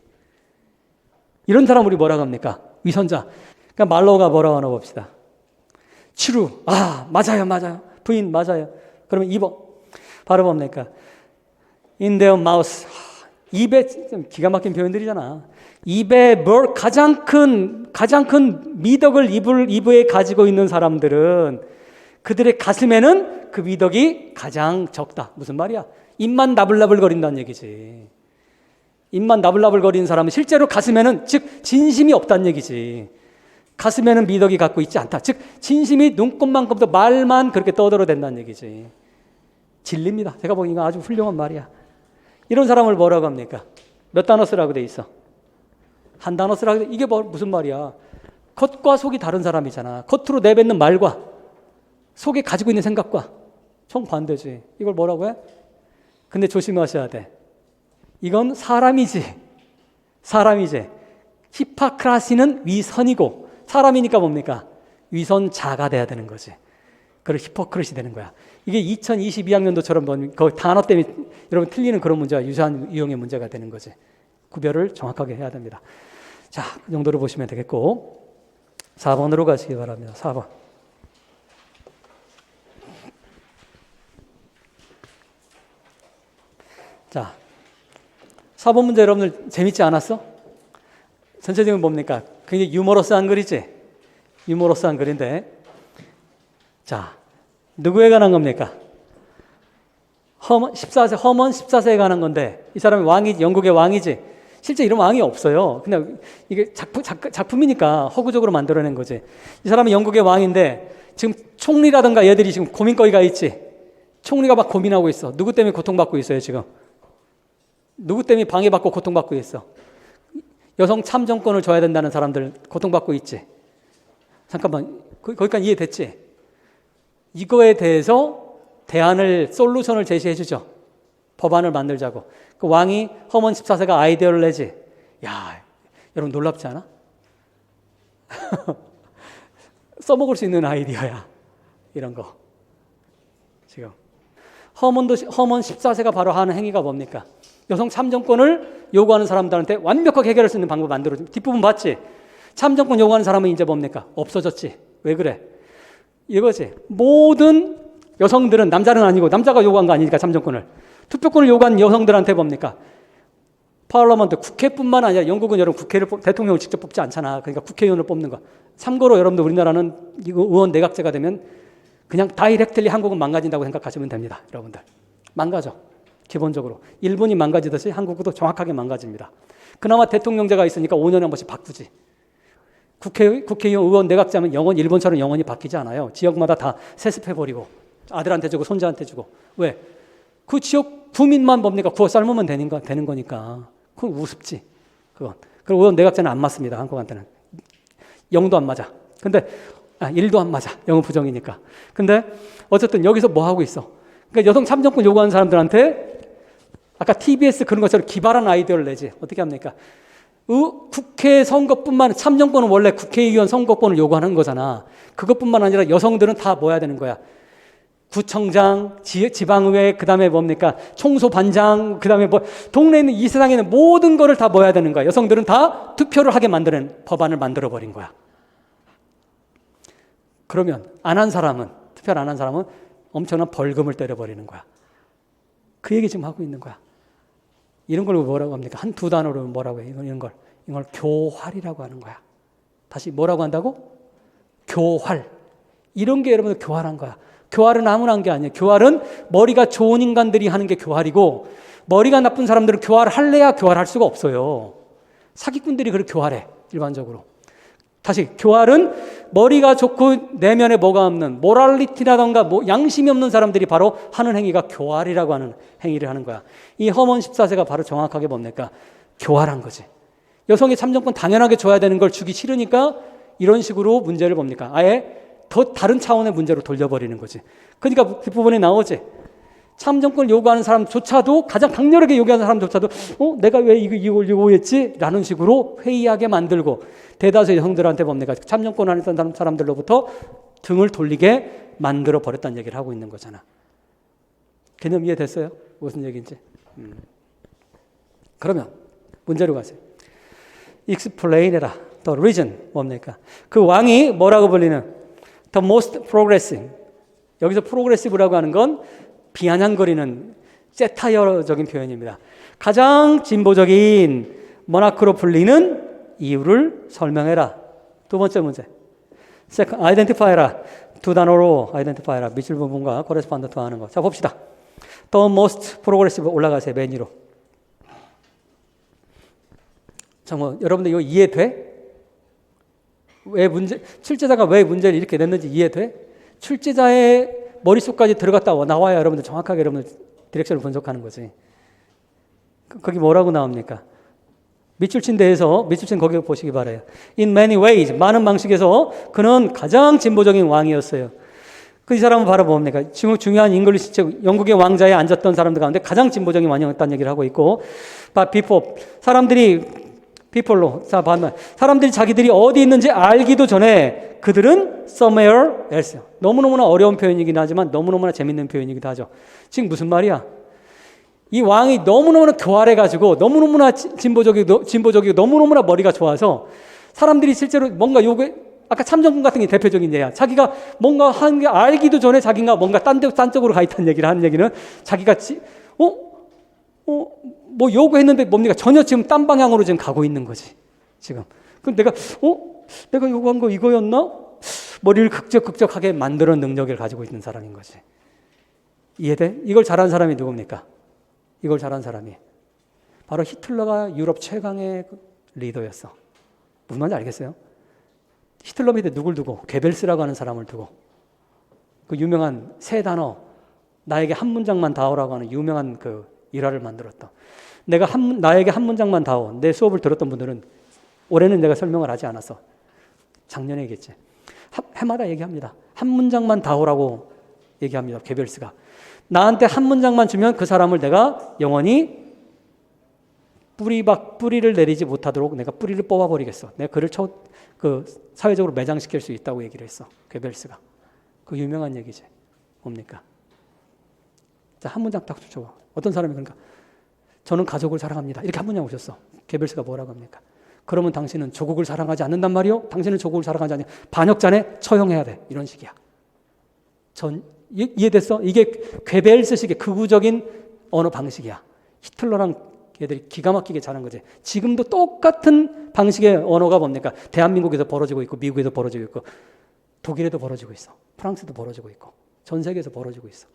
이런 사람 우리 뭐라고 합니까? 위선자. 그러니까 말로가 뭐라고 하나 봅시다. true. 맞아요. 부인 맞아요. 그러면 2번. 바로 뭡니까? in their mouth. 입에, 좀 기가 막힌 표현들이잖아. 입에 가장 큰 미덕을 입에 가지고 있는 사람들은 그들의 가슴에는 그 미덕이 가장 적다. 무슨 말이야? 입만 나불나불 거린다는 얘기지. 입만 나불나불 거리는 사람은 실제로 가슴에는, 즉 진심이 없다는 얘기지. 가슴에는 미덕이 갖고 있지 않다. 즉 진심이 눈꽃만큼도 말만 그렇게 떠들어댄다는 얘기지. 진리입니다. 제가 보기엔 아주 훌륭한 말이야. 이런 사람을 뭐라고 합니까? 몇 단어 쓰라고 돼 있어? 한 단어 쓰라고 돼. 이게 무슨 말이야? 겉과 속이 다른 사람이잖아. 겉으로 내뱉는 말과 속에 가지고 있는 생각과 정반대지. 이걸 뭐라고 해? 근데 조심하셔야 돼. 이건 사람이지. 히파크라시는 위선이고 사람이니까 뭡니까? 위선자가 돼야 되는 거지. 그래서 히포크릿이 되는 거야. 이게 2022학년도처럼 그 단어 때문에 여러분 틀리는 그런 문제와 유사한 유형의 문제가 되는 거지. 구별을 정확하게 해야 됩니다. 자, 그 정도로 보시면 되겠고 4번으로 가시기 바랍니다. 4번. 자, 4번 문제 여러분들 재밌지 않았어? 전체적으로 뭡니까? 굉장히 유머러스한 글이지? 유머러스한 글인데 자, 누구에 관한 겁니까? 허먼 14세에 관한 건데 이 사람이 영국의 왕이지. 실제 이런 왕이 없어요. 그냥 이게 작품이니까 허구적으로 만들어낸 거지. 이 사람이 영국의 왕인데 지금 총리라든가 얘들이 지금 고민거리가 있지. 총리가 막 고민하고 있어. 누구 때문에 고통받고 있어요 지금? 누구 때문에 방해받고 고통받고 있어? 여성 참정권을 줘야 된다는 사람들 고통받고 있지. 잠깐만, 거기까지 이해됐지? 이거에 대해서 솔루션을 제시해 주죠. 법안을 만들자고. 그 왕이 허먼 14세가 아이디어를 내지. 야, 여러분 놀랍지 않아? 써먹을 수 있는 아이디어야. 이런 거. 지금. 허먼 14세가 바로 하는 행위가 뭡니까? 여성 참정권을 요구하는 사람들한테 완벽하게 해결할 수 있는 방법 만들어줘. 뒷부분 봤지? 참정권 요구하는 사람은 이제 뭡니까? 없어졌지. 왜 그래? 이거지. 모든 여성들은 남자는 아니고 남자가 요구한 거 아니니까 참정권을. 투표권을 요구한 여성들한테 뭡니까? 파르라먼트 국회뿐만 아니라 영국은 여러분 대통령을 직접 뽑지 않잖아. 그러니까 국회의원을 뽑는 거. 참고로 여러분들 우리나라는 이거 의원 내각제가 되면 그냥 다이렉트리 한국은 망가진다고 생각하시면 됩니다. 여러분들. 망가져. 기본적으로. 일본이 망가지듯이 한국도 정확하게 망가집니다. 그나마 대통령제가 있으니까 5년에 한 번씩 바꾸지. 국회의원, 의원 내각제하면 일본처럼 영원히 바뀌지 않아요. 지역마다 다 세습해버리고 아들한테 주고 손자한테 주고. 왜? 그 지역 구민만 뭡니까? 구워 삶으면 되는 거니까. 그건 우습지. 그건. 그리고 의원 내각제는 안 맞습니다. 한국한테는. 0도 안 맞아. 근데 1도 안 맞아. 영은 부정이니까. 근데 어쨌든 여기서 뭐 하고 있어? 그러니까 여성 참정권 요구하는 사람들한테 아까 TBS 그런 것처럼 기발한 아이디어를 내지. 어떻게 합니까? 국회 선거뿐만 참정권은 원래 국회의원 선거권을 요구하는 거잖아. 그것뿐만 아니라 여성들은 다 뭐 해야 되는 거야? 구청장, 지방의회, 그 다음에 뭡니까? 총소반장, 그 다음에 동네에 있는 이 세상에 있는 모든 거를 다 뭐 해야 되는 거야? 여성들은 다 투표를 하게 만드는 법안을 만들어버린 거야. 그러면 투표를 안 한 사람은 엄청난 벌금을 때려버리는 거야. 그 얘기 지금 하고 있는 거야. 이런 걸 뭐라고 합니까? 두 단어로 뭐라고 해요? 이걸 교활이라고 하는 거야. 다시 뭐라고 한다고? 교활. 이런 게 여러분들 교활한 거야. 교활은 아무나 한 게 아니에요. 교활은 머리가 좋은 인간들이 하는 게 교활이고 머리가 나쁜 사람들은 교활할래야 교활할 수가 없어요. 사기꾼들이 그렇게 교활해. 일반적으로. 다시 교활은 머리가 좋고 내면에 뭐가 없는 모랄리티라던가 양심이 없는 사람들이 바로 하는 행위가 교활이라고 하는 행위를 하는 거야. 이 허먼 14세가 바로 정확하게 뭡니까? 교활한 거지. 여성의 참정권 당연하게 줘야 되는 걸 주기 싫으니까 이런 식으로 문제를 뭡니까? 아예 더 다른 차원의 문제로 돌려버리는 거지. 그러니까 뒷부분에 나오지. 참정권을 요구하는 사람조차도 가장 강렬하게 요구하는 사람조차도 내가 왜 이걸 요구했지? 라는 식으로 회의하게 만들고 대다수의 여성들한테 뭡니까? 참정권을 하는 사람들로부터 등을 돌리게 만들어 버렸다는 얘기를 하고 있는 거잖아. 개념 이해됐어요? 무슨 얘기인지? 그러면 문제로 가세요. explain해라. The reason 뭡니까? 그 왕이 뭐라고 불리는? The most progressive. 여기서 progressive라고 하는 건 비아냥거리는 세타이어적인 표현입니다. 가장 진보적인 모나크로 불리는 이유를 설명해라. 두 번째 문제. identify라. 두 단어로 identify라. 미술 부분과 correspondent 하는 거. 자, 봅시다. The most progressive 올라가세요. 맨 위로. 정말 여러분들 이거 이해돼? 출제자가 왜 문제를 이렇게 냈는지 이해돼? 출제자의 머릿속까지 들어갔다 나와야 여러분들 정확하게 여러분들 디렉션을 분석하는 거지. 거기 뭐라고 나옵니까? 밑줄친 데에서, 밑줄친 거기 보시기 바라요. In many ways, 많은 방식에서 그는 가장 진보적인 왕이었어요. 그 이 사람은 바로 뭡니까? 중요한 잉글리시 책, 영국의 왕자에 앉았던 사람들 가운데 가장 진보적인 왕이었다는 얘기를 하고 있고, before, people로, 자, 반면, 사람들이 자기들이 어디 있는지 알기도 전에 그들은 somewhere else. 너무너무나 어려운 표현이긴 하지만 너무너무나 재밌는 표현이기도 하죠. 지금 무슨 말이야? 이 왕이 너무너무나 교활해가지고 너무너무나 진보적이고 너무너무나 머리가 좋아서 사람들이 실제로 뭔가 요구해, 아까 참정권 같은 게 대표적인 예야. 자기가 뭔가 한 게 알기도 전에 자기가 뭔가 딴 쪽으로 가 있다는 얘기를 하는 얘기는 자기가 뭐 요구했는데 뭡니까? 전혀 지금 딴 방향으로 지금 가고 있는 거지. 지금. 그럼 내가 요구한 거 이거였나? 머리를 극적하게 만드는 능력을 가지고 있는 사람인 거지. 이해돼? 이걸 잘한 사람이 누굽니까? 이걸 잘한 사람이 바로 히틀러가 유럽 최강의 리더였어. 무슨 말인지 알겠어요? 히틀러 밑에 누굴 두고? 게벨스라고 하는 사람을 두고 그 유명한 세 단어 나에게 한 문장만 다오라고 하는 유명한 그 일화를 만들었다. 나에게 한 문장만 다오. 내 수업을 들었던 분들은 올해는 내가 설명을 하지 않았어. 작년에 얘기했지. 해마다 얘기합니다. 한 문장만 다오라고 얘기합니다. 게벨스가. 나한테 한 문장만 주면 그 사람을 내가 영원히 뿌리를 내리지 못하도록 내가 뿌리를 뽑아버리겠어. 내가 그를 사회적으로 매장시킬 수 있다고 얘기를 했어. 게벨스가. 그 유명한 얘기지. 뭡니까? 자, 한 문장 딱 줘. 어떤 사람이 그러니까 저는 가족을 사랑합니다. 이렇게 한 문장 오셨어. 게벨스가 뭐라고 합니까? 그러면 당신은 조국을 사랑하지 않는단 말이요? 당신은 조국을 사랑하지 않냐? 반역자네 처형해야 돼. 이런 식이야. 이해됐어? 이게 괴벨스식의 극우적인 언어 방식이야. 히틀러랑 얘들이 기가 막히게 잘한 거지. 지금도 똑같은 방식의 언어가 뭡니까? 대한민국에서 벌어지고 있고 미국에서 벌어지고 있고 독일에도 벌어지고 있어. 프랑스도 벌어지고 있고 전 세계에서 벌어지고 있어.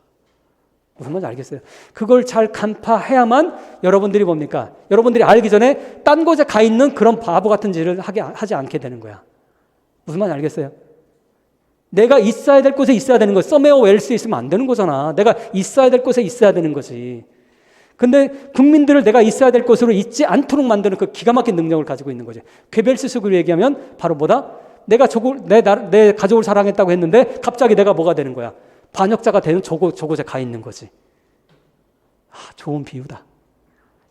무슨 말인지 알겠어요? 그걸 잘 간파해야만 여러분들이 뭡니까? 여러분들이 알기 전에 딴 곳에 가 있는 그런 바보 같은 짓을 하지 않게 되는 거야. 무슨 말인지 알겠어요? 내가 있어야 될 곳에 있어야 되는 거지. 서메어 웰스에 있으면 안 되는 거잖아. 내가 있어야 될 곳에 있어야 되는 거지. 근데 국민들을 내가 있어야 될 곳으로 있지 않도록 만드는 그 기가 막힌 능력을 가지고 있는 거지. 괴벨스식으로 얘기하면 바로 뭐다? 내가 내 가족을 사랑했다고 했는데 갑자기 내가 뭐가 되는 거야? 반역자가 되는 저곳에 가 있는 거지. 좋은 비유다.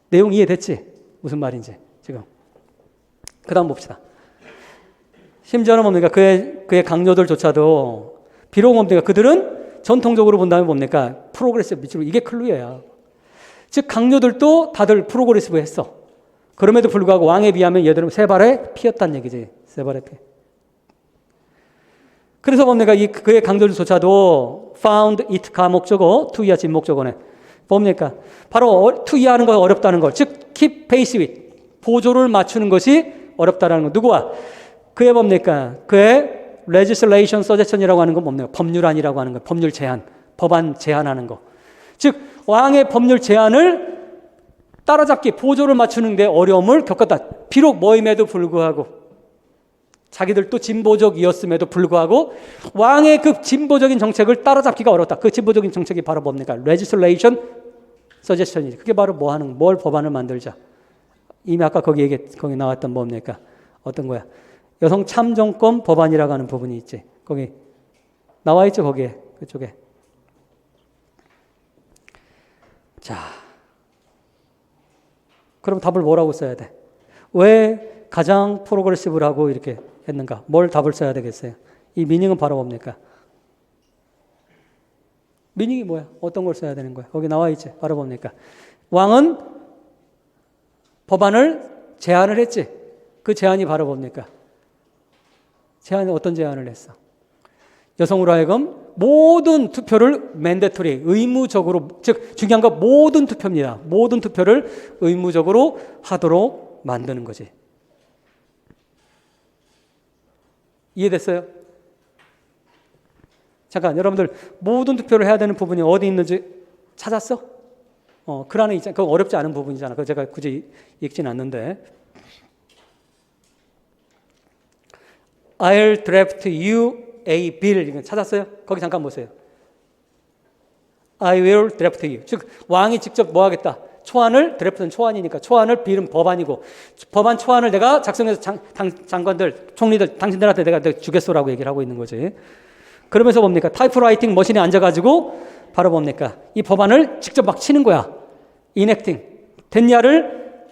내용 이해됐지? 무슨 말인지 지금. 그 다음 봅시다. 심지어는 뭡니까? 그의 강요들조차도 비록 뭡니까? 그들은 전통적으로 본다면 뭡니까? 프로그레시브 밑으로 이게 클루예요. 즉 강요들도 다들 프로그레시브 했어. 그럼에도 불구하고 왕에 비하면 얘들은 세 발에 피었다는 얘기지. 세 발에 피. 그래서 뭡니까? 그의 강조들조차도 found it 가목적어, to 이하 진목적어네. 뭡니까? 바로 to 이하하는 거 어렵다는 걸. 즉 keep pace with. 보조를 맞추는 것이 어렵다라는 거. 누구와? 그의 뭡니까? 그의 legislation suggestion이라고 하는 건 뭡니까? 법률안이라고 하는 거. 법률 제안. 법안 제안하는 거. 즉 왕의 법률 제안을 따라잡기, 보조를 맞추는 데 어려움을 겪었다. 비록 뭐임에도 불구하고 자기들도 진보적이었음에도 불구하고 왕의 그 진보적인 정책을 따라잡기가 어렵다. 그 진보적인 정책이 바로 뭡니까? legislation suggestion이지. 그게 바로 뭘 법안을 만들자. 이미 아까 거기 나왔던 뭡니까? 어떤 거야? 여성 참정권 법안이라고 하는 부분이 있지. 거기 나와 있죠, 거기에. 그쪽에. 자, 그럼 답을 뭐라고 써야 돼? 왜 가장 프로그레시브라고 이렇게 했는가? 뭘 답을 써야 되겠어요? 이 미닝은 바로 뭡니까? 미닝이 뭐야? 어떤 걸 써야 되는 거야? 거기 나와 있지. 바로 뭡니까? 왕은 법안을 제안을 했지. 그 제안이 바로 뭡니까? 제안이 어떤 제안을 했어? 여성으로 하여금 모든 투표를 mandatory, 의무적으로, 즉 중요한 건 모든 투표입니다. 모든 투표를 의무적으로 하도록 만드는 거지. 이해됐어요? 잠깐, 여러분들 모든 투표를 해야 되는 부분이 어디 있는지 찾았어? 글 안에 있잖아. 그거 어렵지 않은 부분이잖아. 그거 제가 굳이 읽진 않는데. I'll draft you a bill. 이거 찾았어요? 거기 잠깐 보세요. I will draft you. 즉 왕이 직접 뭐 하겠다. 초안을 드래프트는 초안이니까 초안을 빌은 법안이고 법안 초안을 내가 작성해서 장관들, 총리들, 당신들한테 내가 주겠소라고 얘기를 하고 있는 거지. 그러면서 뭡니까? 타이프라이팅 머신에 앉아가지고 바로 뭡니까? 이 법안을 직접 막 치는 거야. enacting. 됐냐를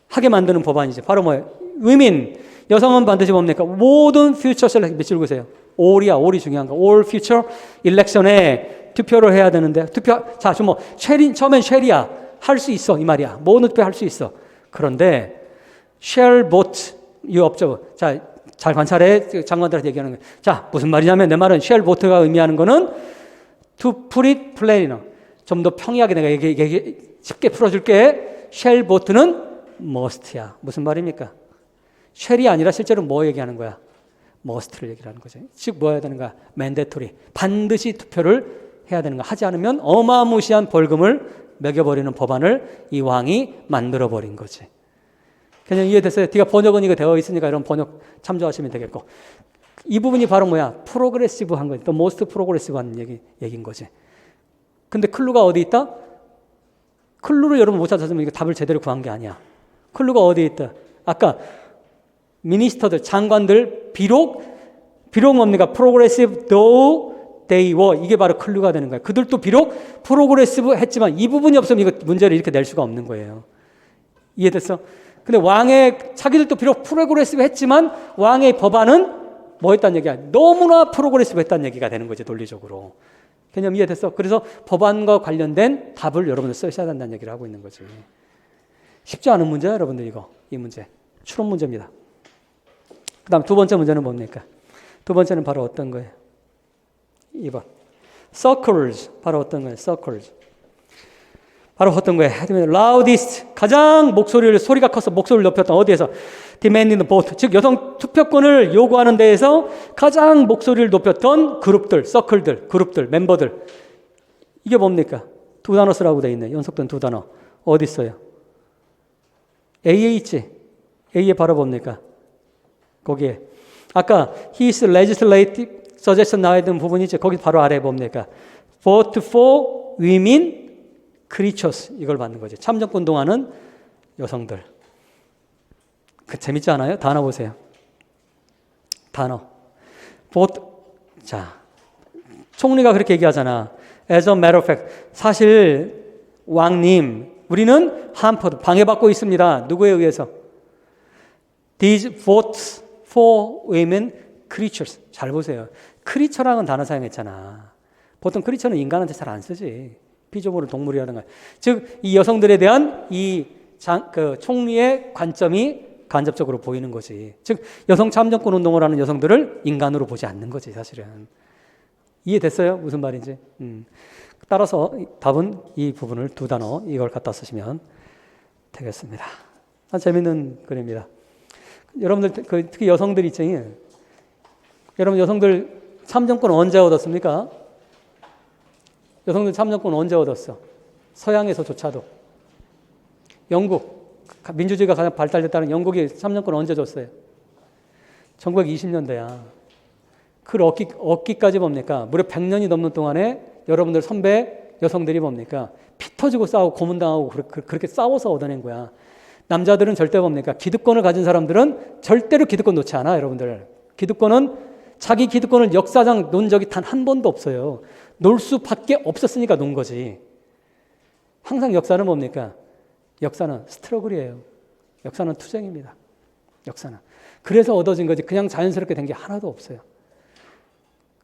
하게 만드는 법안이지. 바로 뭐예요? women. 여성은 반드시 뭡니까? 모든 future select 밑줄 그으세요. all이야. all이 중요한 거. all future election에 투표를 해야 되는데 자, 좀 뭐 처음엔 shall이야. 할 수 있어 이 말이야. 모든 투표 할 수 있어. 그런데 shall vote you observe. 자, 잘 관찰해. 장관들한테 얘기하는 거예요. 자, 무슨 말이냐면 내 말은 shall vote가 의미하는 거는 to put it plainer. 좀 더 평이하게 내가 쉽게 풀어줄게. shall vote는 must야. 무슨 말입니까? shall이 아니라 실제로 뭐 얘기하는 거야? must를 얘기하는 거죠. 즉 뭐 해야 되는가? mandatory. 반드시 투표를 해야 되는 거. 하지 않으면 어마무시한 벌금을 매겨버리는 법안을 이 왕이 만들어버린 거지. 그냥 이해됐어요? 네가 번역은 이거 되어 있으니까 이런 번역 참조하시면 되겠고. 이 부분이 바로 뭐야? 프로그레시브한 거지. 또 most 프로그레시브한 얘기인 거지. 근데 클루가 어디 있다? 클루를 여러분 못 찾았으면 이거 답을 제대로 구한 게 아니야. 클루가 어디 있다? 아까 미니스터들, 장관들 비록 뭡니까? progressive though they were. 이게 바로 클루가 되는 거예요. 그들도 비록 프로그레시브 했지만 이 부분이 없으면 이거 문제를 이렇게 낼 수가 없는 거예요. 이해됐어? 근데 자기들도 비록 프로그레시브 했지만 왕의 법안은 뭐 했다는 얘기야? 너무나 프로그레시브 했다는 얘기가 되는 거지, 논리적으로. 개념 이해됐어? 그래서 법안과 관련된 답을 여러분들 쓰셔야 된다는 얘기를 하고 있는 거지. 쉽지 않은 문제야, 여러분들 이 문제. 추론 문제입니다. 그 다음 두 번째 문제는 뭡니까? 두 번째는 바로 어떤 거예요? 2번. circles. 바로 어떤 거예요? circles. 바로 어떤 거예요? loudest. 가장 소리가 커서 목소리를 높였던 어디에서? demanding the vote. 즉 여성 투표권을 요구하는 데에서 가장 목소리를 높였던 그룹들, 서클들, 그룹들, 멤버들. 이게 뭡니까? 두 단어 쓰라고 돼 있네. 연속된 두 단어. 어디 있어요? A에 있지? A에 바로 뭡니까? 거기에. 아까 his legislative suggestion 나와 있는 부분이 있죠. 거기 바로 아래에 뭡니까? vote for women creatures. 이걸 받는 거죠. 참정권 운동하는 여성들. 재밌지 않아요? 단어 보세요. 단어. vote. 자, 총리가 그렇게 얘기하잖아. As a matter of fact. 사실 왕님, 우리는 방해받고 있습니다. 누구에 의해서? These votes for women creatures. 잘 보세요. 크리처라는 단어 사용했잖아. 보통 크리처는 인간한테 잘 안 쓰지. 피조물 동물이라든가. 즉, 이 여성들에 대한 총리의 관점이 간접적으로 보이는 거지. 즉, 여성 참정권 운동을 하는 여성들을 인간으로 보지 않는 거지, 사실은. 이해됐어요? 무슨 말인지? 따라서 답은 이 부분을 두 단어, 이걸 갖다 쓰시면 되겠습니다. 재밌는 글입니다. 여러분들, 특히 여성들 있죠. 여러분, 여성들 참정권 언제 얻었습니까? 여성들 참정권 언제 얻었어? 서양에서조차도. 영국, 민주주의가 가장 발달됐다는 영국이 참정권 언제 줬어요? 1920년대야. 그걸 얻기까지 뭡니까? 무려 100년이 넘는 동안에 여러분들 선배 여성들이 뭡니까? 피 터지고 싸우고 고문당하고 그렇게 싸워서 얻어낸 거야. 남자들은 절대 뭡니까? 기득권을 가진 사람들은 절대로 기득권 놓지 않아, 여러분들. 자기 기득권을 역사상 논 적이 단 한 번도 없어요. 놀 수밖에 없었으니까 논 거지. 항상 역사는 뭡니까? 역사는 스트러글이에요. 역사는 투쟁입니다. 역사는. 그래서 얻어진 거지. 그냥 자연스럽게 된 게 하나도 없어요.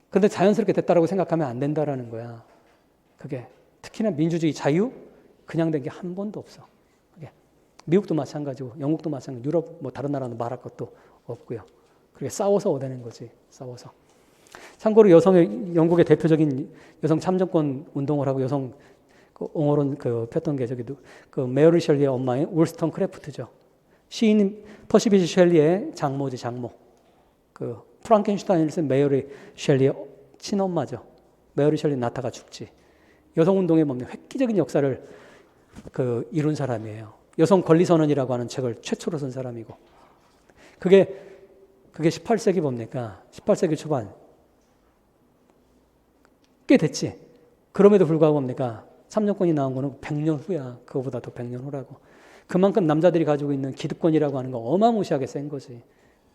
근데 자연스럽게 됐다라고 생각하면 안 된다라는 거야. 그게 특히나 민주주의 자유 그냥 된 게 한 번도 없어. 그게 미국도 마찬가지고 영국도 마찬가지고 유럽 뭐 다른 나라는 말할 것도 없고요. 그게 싸워서 얻어낸 거지. 싸워서. 참고로 영국의 대표적인 여성 참정권 운동을 하고 여성 옹호론 폈던 게 메어리 셸리의 엄마인 울스턴 크래프트죠. 시인 퍼시비시 셸리의 장모지, 장모. 프랑켄슈타인을 쓴 메어리 셸리의 친엄마죠. 메어리 셸리 낳다가 죽지. 여성운동의 획기적인 역사를 이룬 사람이에요. 여성 권리선언이라고 하는 책을 최초로 쓴 사람이고. 그게 18세기 뭡니까? 18세기 초반. 꽤 됐지. 그럼에도 불구하고 뭡니까? 3년권이 나온 거는 100년 후야. 그거보다 더 100년 후라고. 그만큼 남자들이 가지고 있는 기득권이라고 하는 거 어마무시하게 센 거지.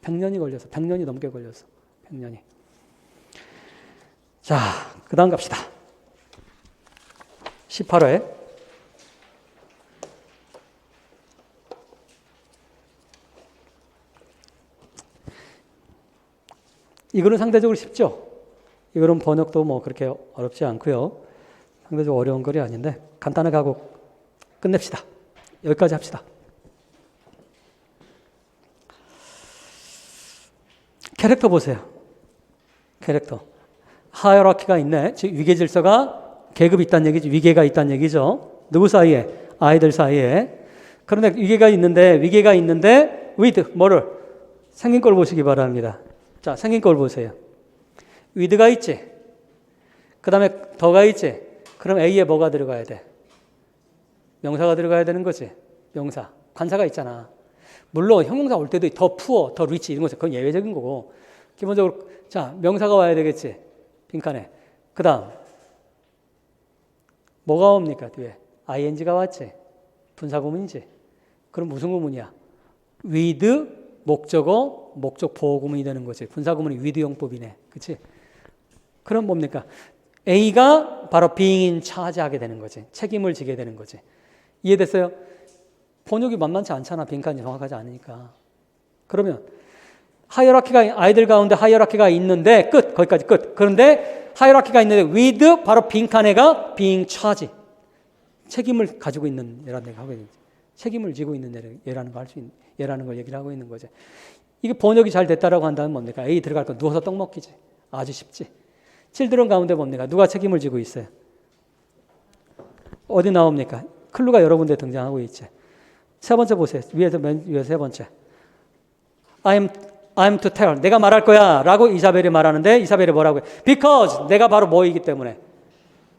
100년이 걸려서, 100년이 넘게 걸려서, 100년이. 자, 그 다음 갑시다. 18회. 이거는 상대적으로 쉽죠? 이거는 번역도 뭐 그렇게 어렵지 않고요. 상대적으로 어려운 글이 아닌데 간단하게 하고 끝냅시다. 여기까지 합시다. 캐릭터 보세요. 캐릭터. 하이어라키가 있네. 즉 위계 질서가 계급이 있다는 얘기죠. 위계가 있다는 얘기죠. 누구 사이에? 아이들 사이에. 그런데 위계가 있는데 with 뭐를? 생긴 걸 보시기 바랍니다. 자, 생긴 걸 보세요. with가 있지. 그 다음에 더가 있지. 그럼 A에 뭐가 들어가야 돼? 명사가 들어가야 되는 거지. 명사. 관사가 있잖아. 물론 형용사 올 때도 더 푸어, 더 리치 이런 거 그건 예외적인 거고 기본적으로 자 명사가 와야 되겠지. 빈칸에. 그 다음 뭐가 옵니까? 뒤에 ing가 왔지. 분사구문이지. 그럼 무슨 구문이야? with 목적어, 목적 보호 구문이 되는 거지. 분사구문이 with 용법이네. 그치? 그럼 뭡니까? A가 바로 being in charge 하게 되는 거지. 책임을 지게 되는 거지. 이해됐어요? 번역이 만만치 않잖아. 빈칸이 정확하지 않으니까. 그러면 하이어라키가 아이들 가운데 하이어라키가 있는데 끝. 거기까지 끝. 그런데 하이어라키가 있는데 with 바로 빈칸에가 being charge. 책임을 가지고 있는 얘라는 얘기를 하고 있는 거지. 책임을 지고 있는 얘라는 걸 할 수 있는 얘라는 걸 얘기를 하고 있는 거지. 이게 번역이 잘 됐다라고 한다면 뭡니까? A 들어갈 건 누워서 떡 먹기지. 아주 쉽지. 칠드런 가운데 뭡니까? 누가 책임을 지고 있어요? 어디 나옵니까? 클루가 여러 군데 등장하고 있지. 세 번째 보세요. 위에서 맨 위에 세 번째. I'm to tell. 내가 말할 거야. 라고 이사벨이 말하는데 이사벨이 뭐라고 해? Because 내가 바로 뭐이기 때문에.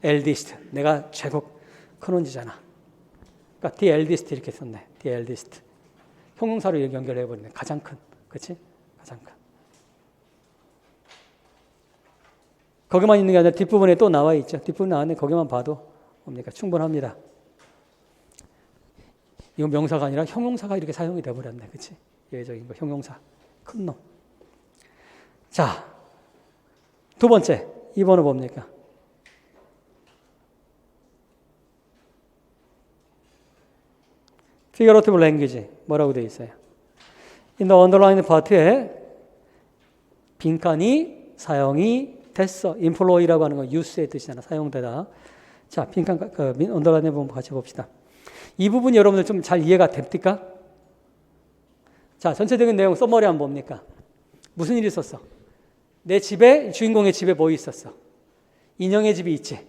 eldest. 내가 최고 큰 언지잖아. 그러니까 the eldest 이렇게 썼네. the eldest. 형용사로 이렇게 연결해버리네. 가장 큰. 그렇지? 가장 큰. 거기만 있는 게 아니라 뒷부분에 또 나와 있죠. 뒷부분에 나왔는데 거기만 봐도 뭡니까? 충분합니다. 이건 명사가 아니라 형용사가 이렇게 사용이 돼버렸네. 그치? 예외적인 거. 형용사. 큰 놈. 자, 두 번째. 2번은 뭡니까? figurative language. 뭐라고 되어 있어요? in the underlined part에 빈칸이 사용이 됐어. employ라고 하는 건 use의 뜻이잖아. 사용되다. 자, 빈칸, 언더라인에 보면 같이 봅시다. 이 부분 여러분들 좀 잘 이해가 됩니까? 자, 전체적인 내용 써머리 한번 봅니까? 무슨 일이 있었어? 내 집에, 주인공의 집에 뭐 있었어? 인형의 집이 있지.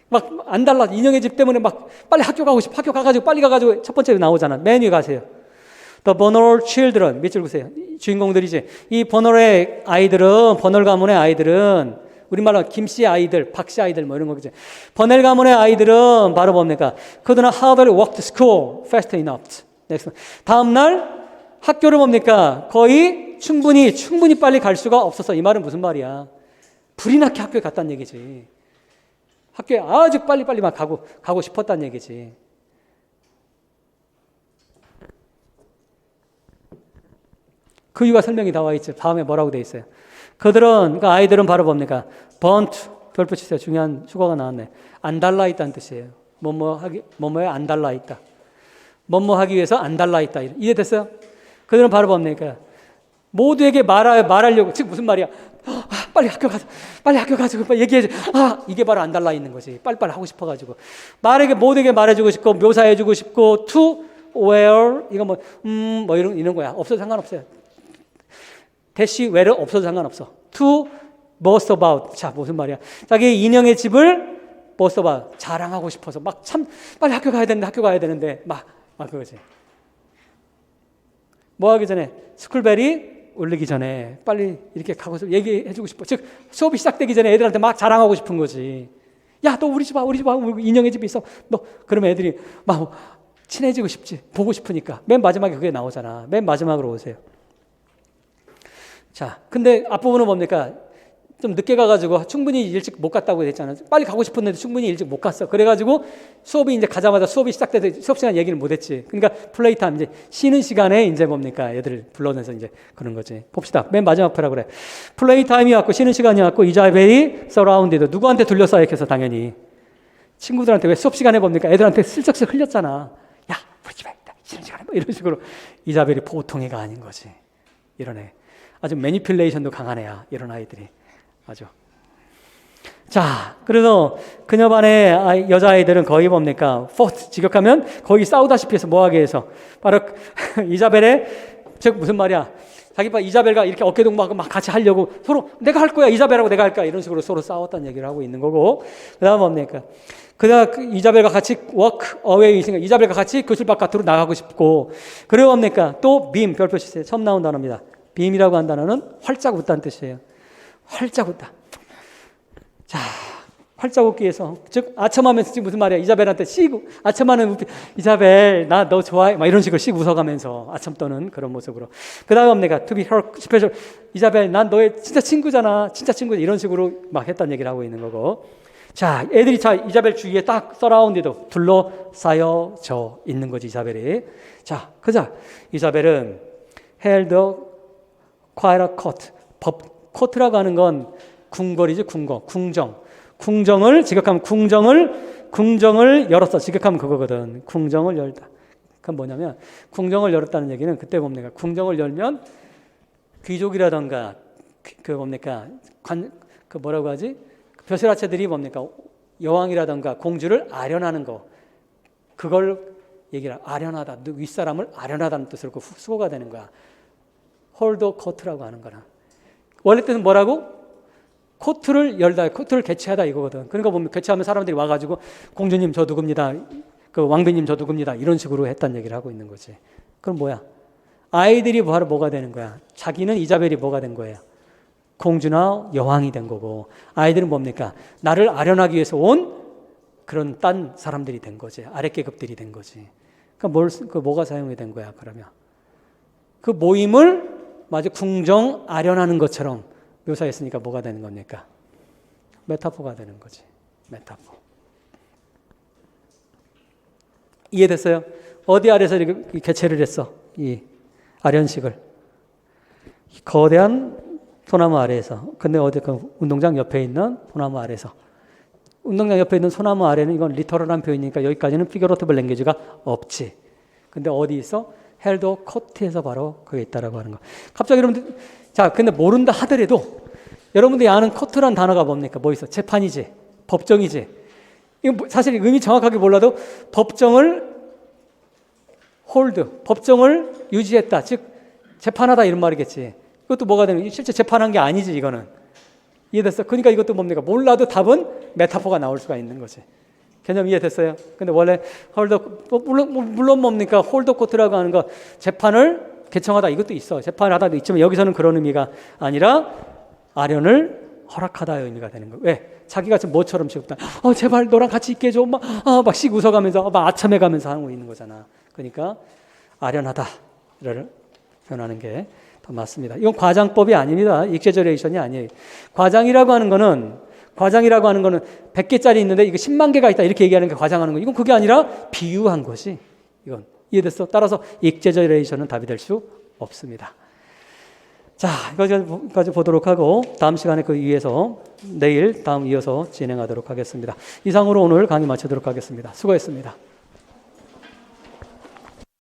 막 안 달라. 인형의 집 때문에 막 빨리 학교 가고 싶어. 학교 가가지고 빨리 가가지고 첫 번째 나오잖아. 맨 위에 가세요. The vulnerable children. 밑줄 보세요. 주인공들이지. 이 버널의 아이들은, 버널 가문의 아이들은 우리말로 김씨 아이들, 박씨 아이들 뭐 이런 거겠지. 버넬 가문의 아이들은 바로 뭡니까? 그들은 hardly walked to school fast enough. 다음 날 학교를 뭡니까? 거의 충분히 빨리 갈 수가 없었어. 이 말은 무슨 말이야? 불이 나게 학교에 갔다는 얘기지. 학교에 아주 빨리 막 가고 싶었다는 얘기지. 그 이유가 설명이 나와 있죠. 다음에 뭐라고 돼 있어요? 그들은, 그 아이들은 바로 뭡니까? burnt, 별 붙이세요. 중요한 수거가 나왔네. 안 달라있다는 뜻이에요. 뭐뭐에 안 달라있다. 뭐뭐 하기 위해서 안 달라있다. 이해됐어요? 그들은 바로 뭡니까? 모두에게 말하려고, 즉 무슨 말이야? 빨리 학교 가서 빨리 얘기해줘. 이게 바로 안 달라있는 거지. 빨리빨리 하고 싶어가지고. 모두에게 말해주고 싶고, 묘사해주고 싶고, to, where, 이거 뭐 이런 거야. 없어도 상관없어요. 대시 where 없어도 상관없어. to boast about. 자, 무슨 말이야? 자기 인형의 집을 boast about. 자랑하고 싶어서 막 참 빨리 학교 가야 되는데 막 그거지. 뭐 하기 전에 스쿨벨이 울리기 전에 빨리 이렇게 가고서 얘기해주고 싶어. 즉 수업이 시작되기 전에 애들한테 막 자랑하고 싶은 거지. 야, 너 우리 집 와. 우리 인형의 집이 있어. 너 그러면 애들이 막 친해지고 싶지. 보고 싶으니까. 맨 마지막에 그게 나오잖아. 맨 마지막으로 오세요. 자, 근데 앞부분은 뭡니까? 좀 늦게 가가지고 충분히 일찍 못 갔다고 했잖아. 빨리 가고 싶었는데 충분히 일찍 못 갔어. 그래가지고 수업이 이제 가자마자 수업이 시작돼도 수업 시간 얘기를 못 했지. 그러니까 플레이 타임, 이제 쉬는 시간에 이제 뭡니까? 애들을 불러내서 이제 그런 거지. 봅시다. 맨 마지막 패라 그래. 플레이 타임이 왔고 쉬는 시간이 왔고 이자벨이 서라운디드. 누구한테 둘러싸였겠어? 당연히. 친구들한테. 왜 수업 시간에 봅니까? 애들한테 슬쩍슬쩍 흘렸잖아. 야, 우리 집에 있다. 쉬는 시간에 뭐 이런 식으로. 이자벨이 보통 애가 아닌 거지. 이런 애. 아주 매니플레이션도 강한 애야. 이런 아이들이. 아주. 자, 그래서 그녀 반의 여자아이들은 거의 뭡니까? 포트, 직역하면 거의 싸우다시피 해서 뭐하게 해서 바로 이자벨의, 즉 무슨 말이야? 자기 봐 이자벨과 이렇게 어깨동무하고 막 같이 하려고 서로 내가 할 거야, 이자벨하고 내가 할 거야, 이런 식으로 서로 싸웠다는 얘기를 하고 있는 거고, 그 다음 뭡니까? 그다음 이자벨과 같이 워크 어웨이 있으니까 이자벨과 같이 교실 바깥으로 나가고 싶고, 그리고 뭡니까? 또 빔, 별표 시세 처음 나온 단어입니다. 빔이라고 한 단어는 활짝 웃다는 뜻이에요. 활짝 웃다. 자, 활짝 웃기 위해서, 즉 아첨하면서 지금 무슨 말이야? 이자벨한테 씩 아첨하는, 이자벨 나 너 좋아해, 막 이런 식으로 씩 웃어가면서 아첨 떠는 그런 모습으로. 그 다음 내가 to be her special, 이자벨 난 너의 진짜 친구잖아, 진짜 친구, 이런 식으로 막 했다는 얘기를 하고 있는 거고. 자, 애들이 자 이자벨 주위에 딱 서라운드도 둘러싸여져 있는 거지, 이자벨이. 자, 그자 이자벨은 held quite a court. 코트라고 하는 건 궁궐이지, 궁정을 직역하면 궁정을 열었어. 직역하면 그거거든. 궁정을 열다. 그건 뭐냐면 궁정을 열었다는 얘기는 그때 뭡니까? 궁정을 열면 귀족이라던가 그 뭡니까? 그 뭐라고 하지? 벼슬아채들이 뭡니까? 여왕이라던가 공주를 아련하는 거. 그걸 얘기를 아련하다. 윗사람을 아련하다는 뜻으로 그 수고가 되는 거야. 홀더 코트라고 하는 거라. 원래 뜻은 뭐라고? 코트를 열다, 코트를 개최하다 이거거든. 그러니까 보면 개최하면 사람들이 와가지고 공주님 저 누굽니다, 그 왕비님 저 누굽니다, 이런 식으로 했다는 얘기를 하고 있는 거지. 그럼 뭐야? 아이들이 바로 뭐가 되는 거야? 자기는 이자벨이 뭐가 된 거예요? 공주나 여왕이 된 거고, 아이들은 뭡니까? 나를 아련하기 위해서 온 그런 딴 사람들이 된 거지. 아랫계급들이 된 거지. 그러니까 뭐가 사용이 된 거야? 그러면 그 모임을 마치 궁정 아련하는 것처럼 묘사했으니까 뭐가 되는 겁니까? 메타포가 되는 거지. 메타포. 이해됐어요? 어디 아래서 이렇게 개최를 했어? 이 아련식을. 거대한 소나무 아래에서. 근데 어디 그 운동장 옆에 있는 소나무 아래에서. 운동장 옆에 있는 소나무 아래는 이건 리터럴한 표현이니까 여기까지는 피겨러티블 랭귀지가 없지. 근데 어디 있어? 헬도 코트에서 바로 그게 있다라고 하는 거. 갑자기 여러분들, 자, 근데 모른다 하더라도 여러분들이 아는 코트란 단어가 뭡니까? 뭐 있어? 재판이지, 법정이지. 이거 사실 의미 정확하게 몰라도 법정을 홀드, 법정을 유지했다, 즉 재판하다 이런 말이겠지. 이것도 뭐가 되면 실제 재판한 게 아니지, 이거는. 이해됐어? 그러니까 이것도 뭡니까? 몰라도 답은 메타포가 나올 수가 있는 거지. 개념 이해됐어요? 근데 원래 물론 뭡니까? 홀더 코트라고 하는 거 재판을 개청하다 이것도 있어. 재판을 하다도 있지만 여기서는 그런 의미가 아니라 아련을 허락하다의 의미가 되는 거예요. 왜? 자기가 지금 뭐처럼 지금 제발 너랑 같이 있게 해줘. 막 씩 웃어가면서 막 아첨해가면서 하고 있는 거잖아. 그러니까 아련하다를 표현하는 게 더 맞습니다. 이건 과장법이 아닙니다. 익제저레이션이 아니에요. 과장이라고 하는 거는 100개짜리 있는데 이거 10만 개가 있다 이렇게 얘기하는 게 과장하는 거. 이건 그게 아니라 비유한 것이. 이건 이해됐어? 따라서 익제저레이션은 답이 될 수 없습니다. 자, 여기까지 보도록 하고 다음 시간에 그 위에서 내일 다음 이어서 진행하도록 하겠습니다. 이상으로 오늘 강의 마치도록 하겠습니다. 수고했습니다.